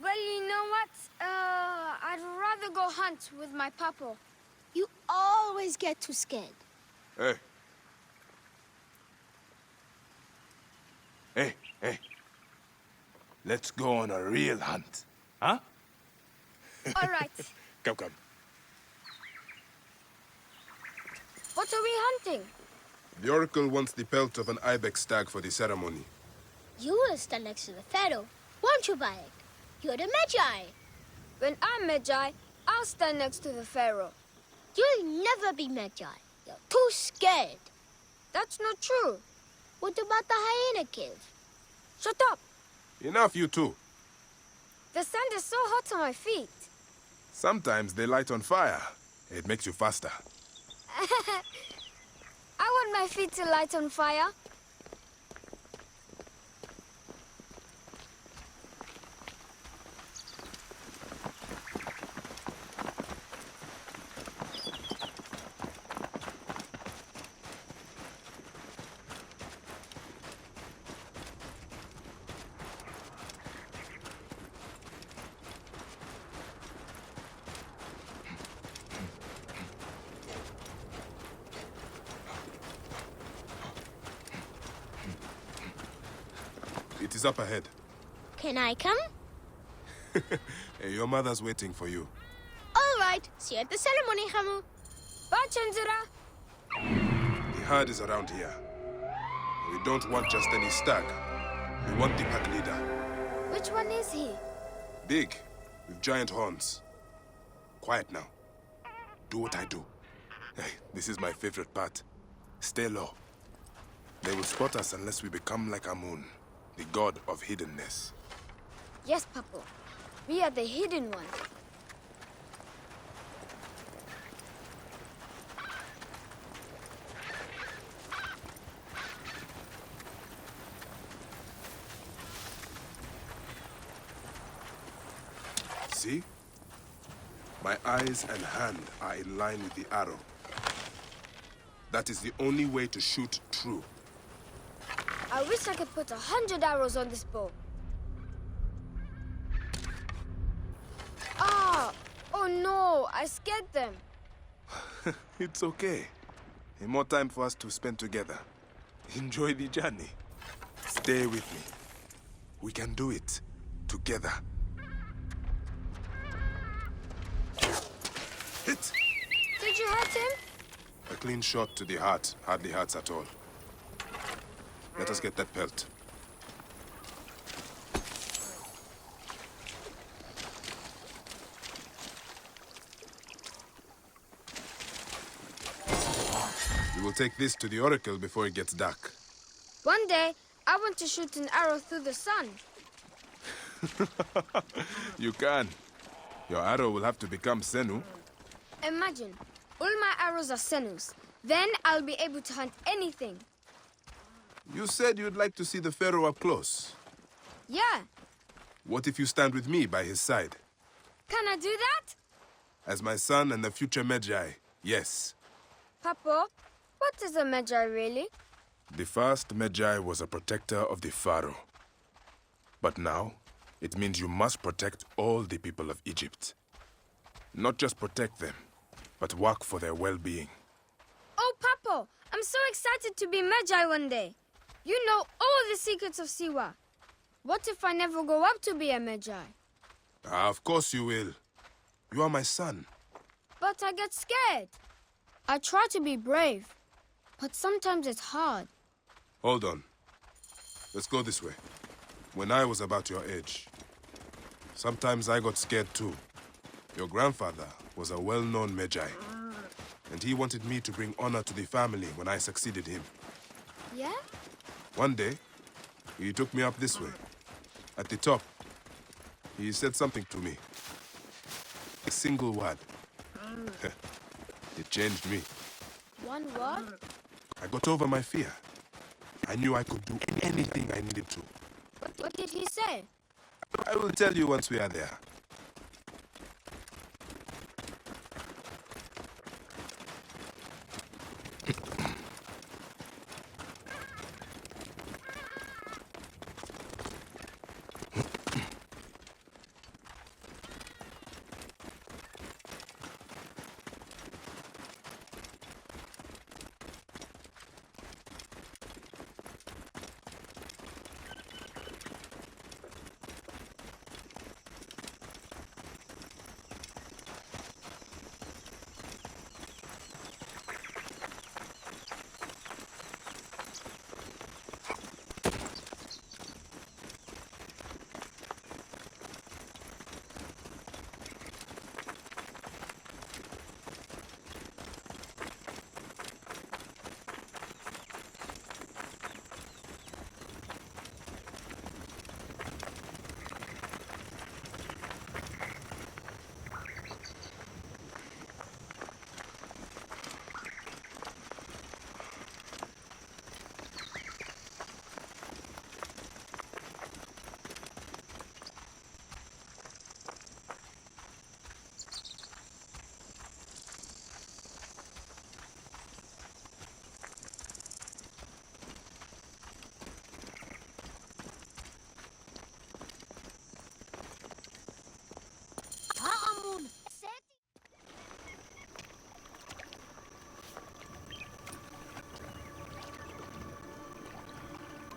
K: Well, you know what? I'd rather go hunt with my papa.
L: You always get too scared.
E: Hey. Hey. Let's go on a real hunt. Huh?
K: All right.
E: Come.
K: What are we hunting?
E: The Oracle wants the pelt of an ibex stag for the ceremony.
L: You will stand next to the pharaoh, won't you, Bayek? You're the Magi.
K: When I'm Magi, I'll stand next to the pharaoh.
L: You'll never be Magi. You're too scared.
K: That's not true.
L: What about the hyena cave?
K: Shut up.
E: Enough, you two.
K: The sand is so hot on my feet.
E: Sometimes they light on fire. It makes you faster.
K: I want my feet to light on fire.
E: It is up ahead.
L: Can I come?
E: Hey, your mother's waiting for you.
L: All right. See you at the ceremony, Hamu.
K: Bye, Chandra.
E: The herd is around here. We don't want just any stag. We want the pack leader.
K: Which one is he?
E: Big, with giant horns. Quiet now. Do what I do. Hey, this is my favorite part. Stay low. They will spot us unless we become like Amun, the god of hiddenness.
K: Yes, Papa. We are the hidden one.
E: See? My eyes and hand are in line with the arrow. That is the only way to shoot true.
K: I wish I could put 100 arrows on this bow. Ah! Oh no, I scared them.
E: It's okay. More time for us to spend together. Enjoy the journey. Stay with me. We can do it together. Hit!
K: Did you hurt him?
E: A clean shot to the heart hardly hurts at all. Let us get that pelt. We will take this to the Oracle before it gets dark.
K: One day, I want to shoot an arrow through the sun.
E: You can. Your arrow will have to become Senu.
K: Imagine, all my arrows are Senus. Then I'll be able to hunt anything.
E: You said you'd like to see the Pharaoh up close.
K: Yeah.
E: What if you stand with me by his side?
K: Can I do that?
E: As my son and the future Magi, yes.
K: Papa, what is a Magi really?
E: The first Magi was a protector of the Pharaoh. But now, it means you must protect all the people of Egypt. Not just protect them, but work for their well-being.
K: Oh, Papa, I'm so excited to be Magi one day. You know all the secrets of Siwa. What if I never go up to be a Magi?
E: Of course you will. You are my son.
K: But I get scared. I try to be brave, but sometimes it's hard.
E: Hold on. Let's go this way. When I was about your age, sometimes I got scared too. Your grandfather was a well-known Magi, and he wanted me to bring honor to the family when I succeeded him.
K: Yeah?
E: One day, he took me up this way. At the top, he said something to me. A single word. It changed me.
K: One word?
E: I got over my fear. I knew I could do anything I needed to.
K: What did he say?
E: I will tell you once we are there.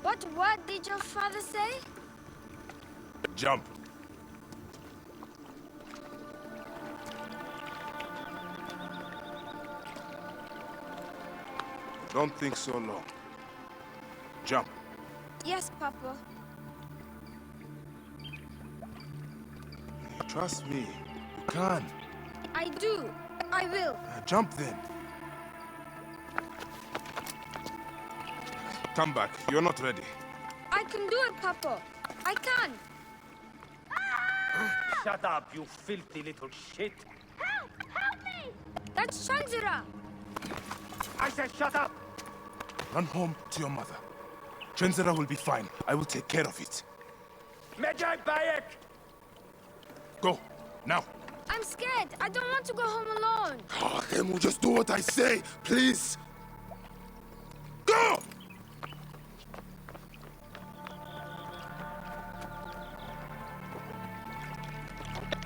K: What word did your father say?
E: Jump. Don't think so long. Jump.
K: Yes, Papa.
D: Trust me. You can.
K: I do. I will.
D: Jump then.
E: Come back. You're not ready.
K: I can do it, Papa. I can.
H: Shut up, you filthy little shit!
K: Help! Help me! That's Shanzira.
H: I said shut up!
D: Run home to your mother. Trenzera will be fine. I will take care of it.
H: Medjay Bayek!
D: Go. Now.
K: I'm scared. I don't want to go home alone.
D: Oh, Hemu, just do what I say, please. Go!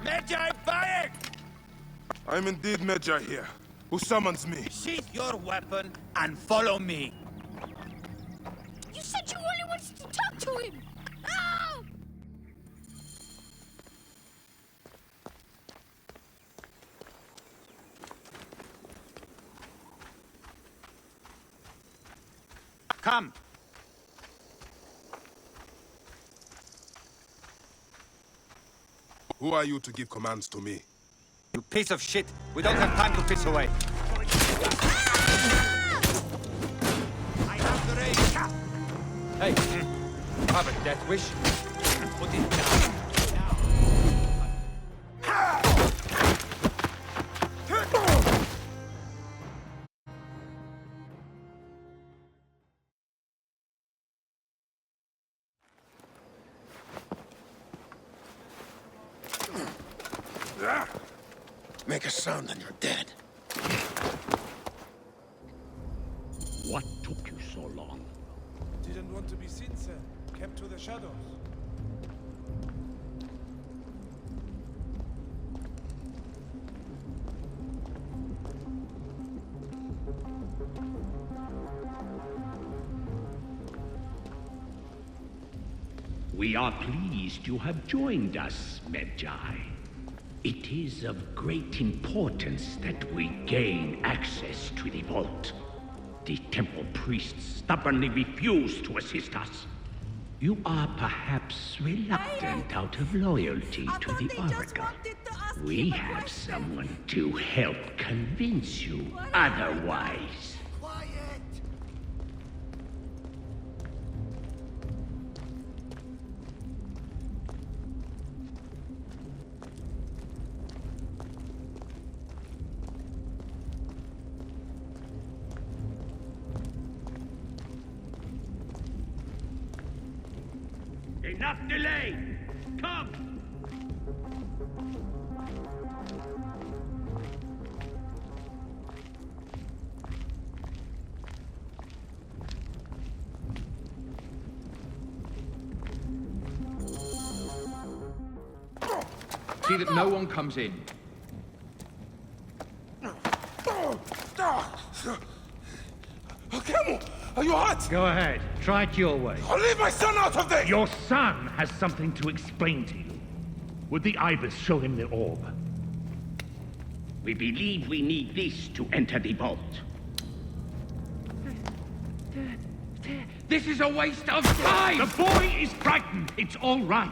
H: Medjay Bayek!
D: I'm indeed Medjay here. Who summons me?
H: Sheath your weapon and follow me.
K: You said you only wanted to talk to him. No!
H: Come.
E: Who are you to give commands to me?
H: You piece of shit. We don't have time to piss away. I have the range. Hey, have a death wish. Put it down.
D: Make a sound and you're dead.
H: What took you so long?
B: Didn't want to be seen, sir. Kept to the shadows.
M: We are pleased you have joined us, Medjay. It is of great importance that we gain access to the vault. The temple priests stubbornly refuse to assist us. You are perhaps reluctant out of loyalty to the Oracle. We have someone to help convince you otherwise.
H: Enough delay! Come!
J: See that no one comes in.
D: Hemu, are you hurt?
N: Go ahead. Try it your way.
D: I'll leave my son out of this!
M: Your son has something to explain to you. Would the Ibis show him the orb? We believe we need this to enter the vault.
J: This is a waste of time!
M: The boy is frightened. It's all right.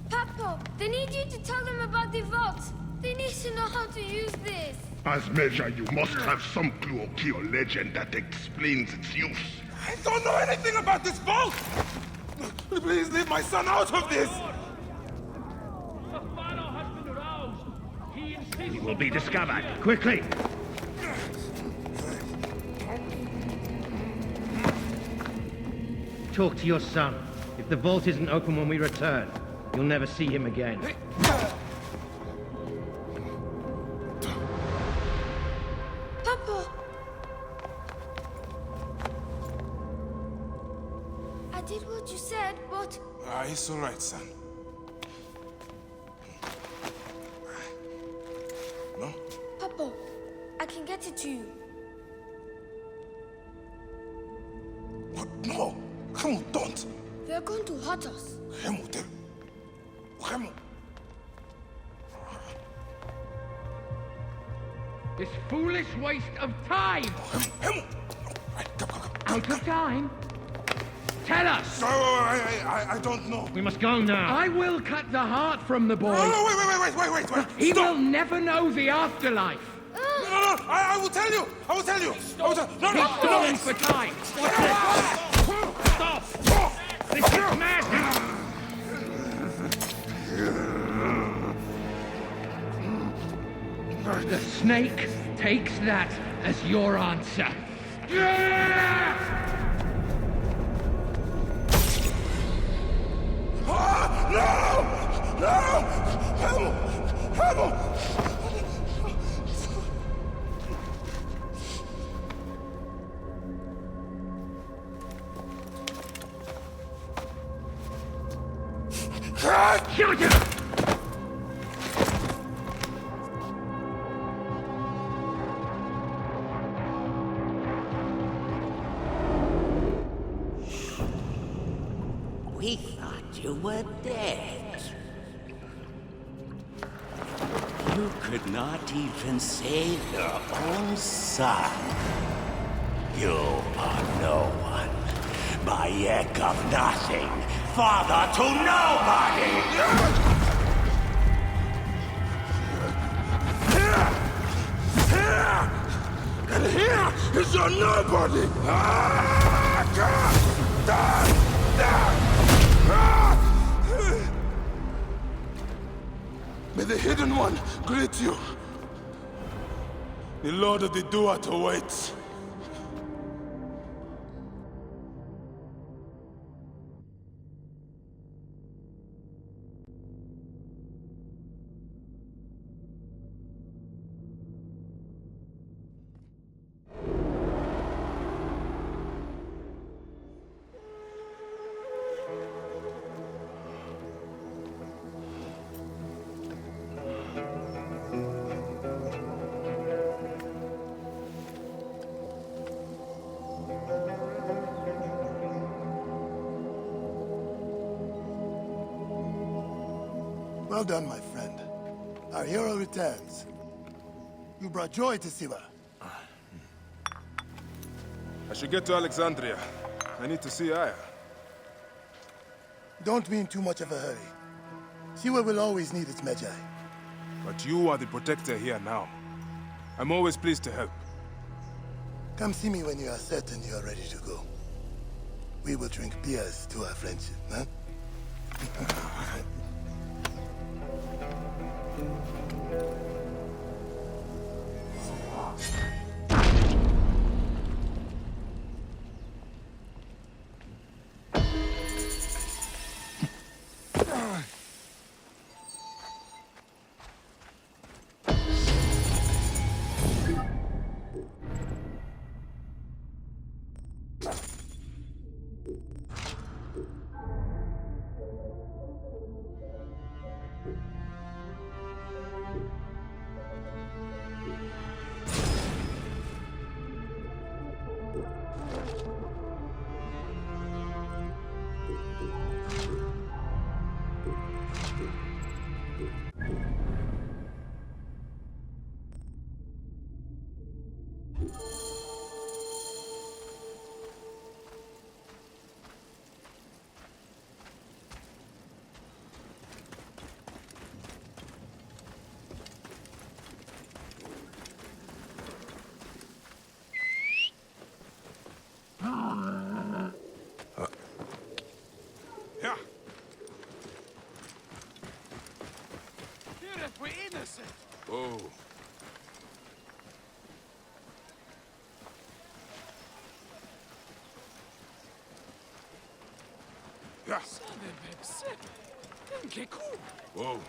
K: Papa, they need you to tell them about the vault. They need to know how to use this.
O: As Medjay, you must have some clue or key or legend that explains its use.
D: I don't know anything about this vault! Please leave my son out of this!
J: The Pharaoh has been aroused. He insists
M: He will be discovered. Quickly!
N: Talk to your son. If the vault isn't open when we return, you'll never see him again.
K: Papa! I did what you said, but...
D: It's all right, son. No?
K: Papa, I can get it to you.
D: What? No! Hemu, don't!
K: They're going to hurt us.
D: Hemu, Hemu!
J: this foolish waste of time!
D: Hemu!
J: Out of time?
M: Tell us!
E: Oh, I don't know.
M: We must go now.
J: I will cut the heart from the boy.
E: No, wait.
J: He
E: Stop.
J: will never know the afterlife.
E: No, I will tell you. I will tell you.
J: He's stalling for time.
M: Stop! This is madness!
J: The snake takes that as your answer.
M: Shoot him!
H: We thought you were dead. You could not even save your own son. You are no one. Bayek of nothing. Father to nobody!
D: And here is your nobody! May the Hidden One greet you. The Lord of the Duat awaits. Well done, my friend. Our hero returns. You brought joy to Siwa.
E: I should get to Alexandria. I need to see Aya.
D: Don't be in too much of a hurry. Siwa will always need its Medjay.
E: But you are the protector here now. I'm always pleased to help.
D: Come see me when you are certain you are ready to go. We will drink beers to our friendship, huh?
B: We're innocent.
E: Oh. Yeah. Whoa.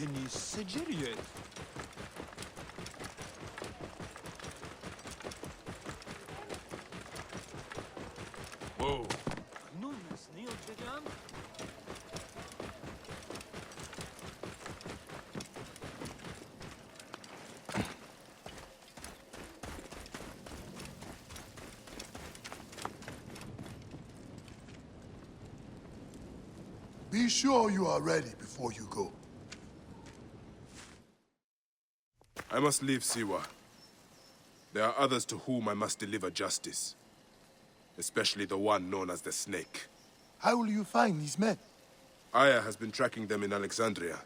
I: henüz seceriyor. Whoa. Bunun ne yapacağım?
D: Be sure you are ready before you go.
E: I must leave Siwa. There are others to whom I must deliver justice. Especially the one known as the Snake.
D: How will you find these men?
E: Aya has been tracking them in Alexandria.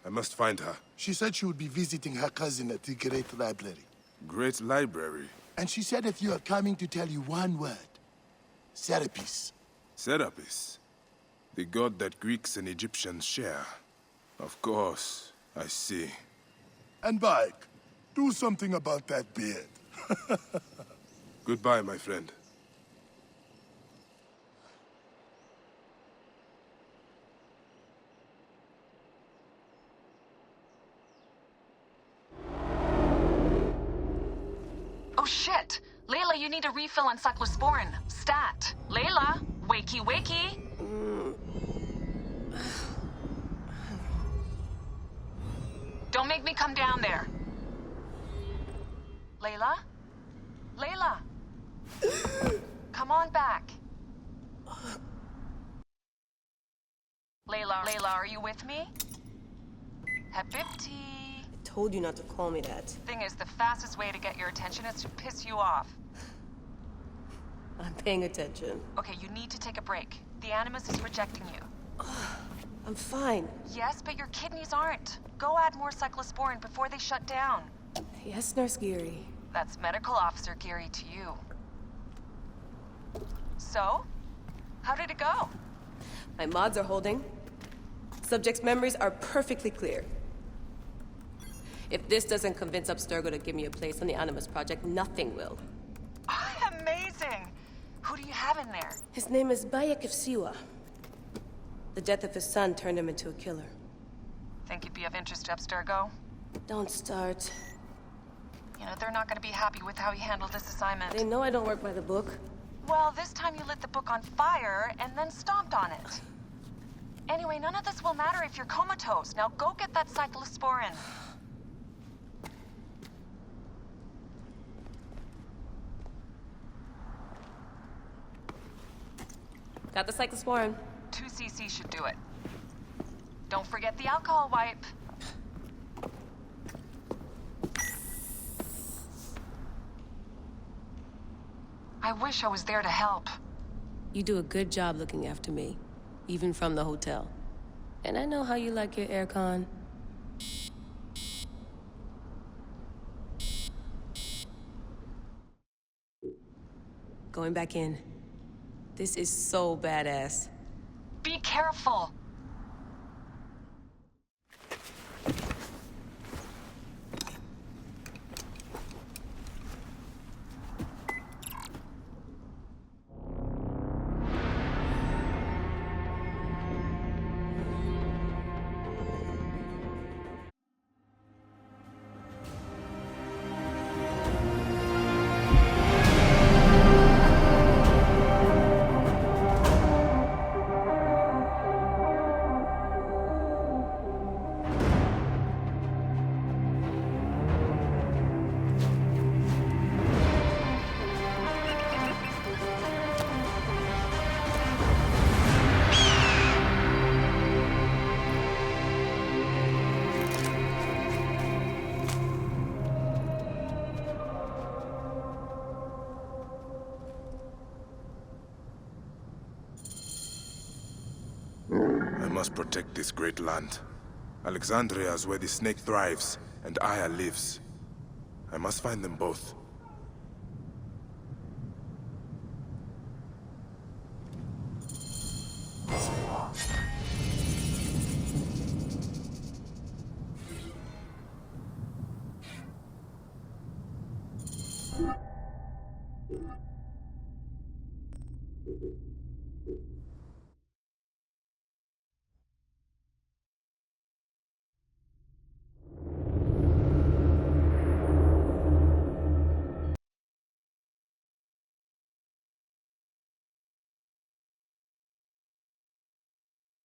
E: I must find her.
D: She said she would be visiting her cousin at the Great Library.
E: Great Library?
D: And she said if you are coming to tell you one word. Serapis.
E: Serapis? The god that Greeks and Egyptians share. Of course, I see.
D: And Bayek, do something about that beard.
E: Goodbye, my friend.
P: Oh shit! Layla, you need a refill on cyclosporin. Stat. Layla, wakey wakey. Don't make me come down there. Layla? Layla! Come on back. Layla, are you with me? Habibti.
Q: Told you not to call me that.
P: Thing is, the fastest way to get your attention is to piss you off.
Q: I'm paying attention.
P: Okay, you need to take a break. The Animus is rejecting you.
Q: I'm fine.
P: Yes, but your kidneys aren't. Go add more cyclosporin before they shut down.
Q: Yes, Nurse Geary.
P: That's Medical Officer Geary to you. So? How did it go?
Q: My mods are holding. Subject's memories are perfectly clear. If this doesn't convince Abstergo to give me a place on the Animus Project, nothing will.
P: Amazing! Who do you have in there?
Q: His name is Bayek of Siwa. The death of his son turned him into a killer.
P: Think you'd be of interest to Abstergo?
Q: Don't start.
P: You know, they're not gonna be happy with how he handled this assignment.
Q: They know I don't work by the book.
P: Well, this time you lit the book on fire and then stomped on it. Anyway, none of this will matter if you're comatose. Now go get that cyclosporin.
Q: Got the cyclosporin.
P: 2 cc should do it. Don't forget the alcohol wipe. I wish I was there to help.
Q: You do a good job looking after me, even from the hotel. And I know how you like your aircon. Going back in. This is so badass.
P: Be careful!
E: I must protect this great land. Alexandria is where the Snake thrives, and Aya lives. I must find them both.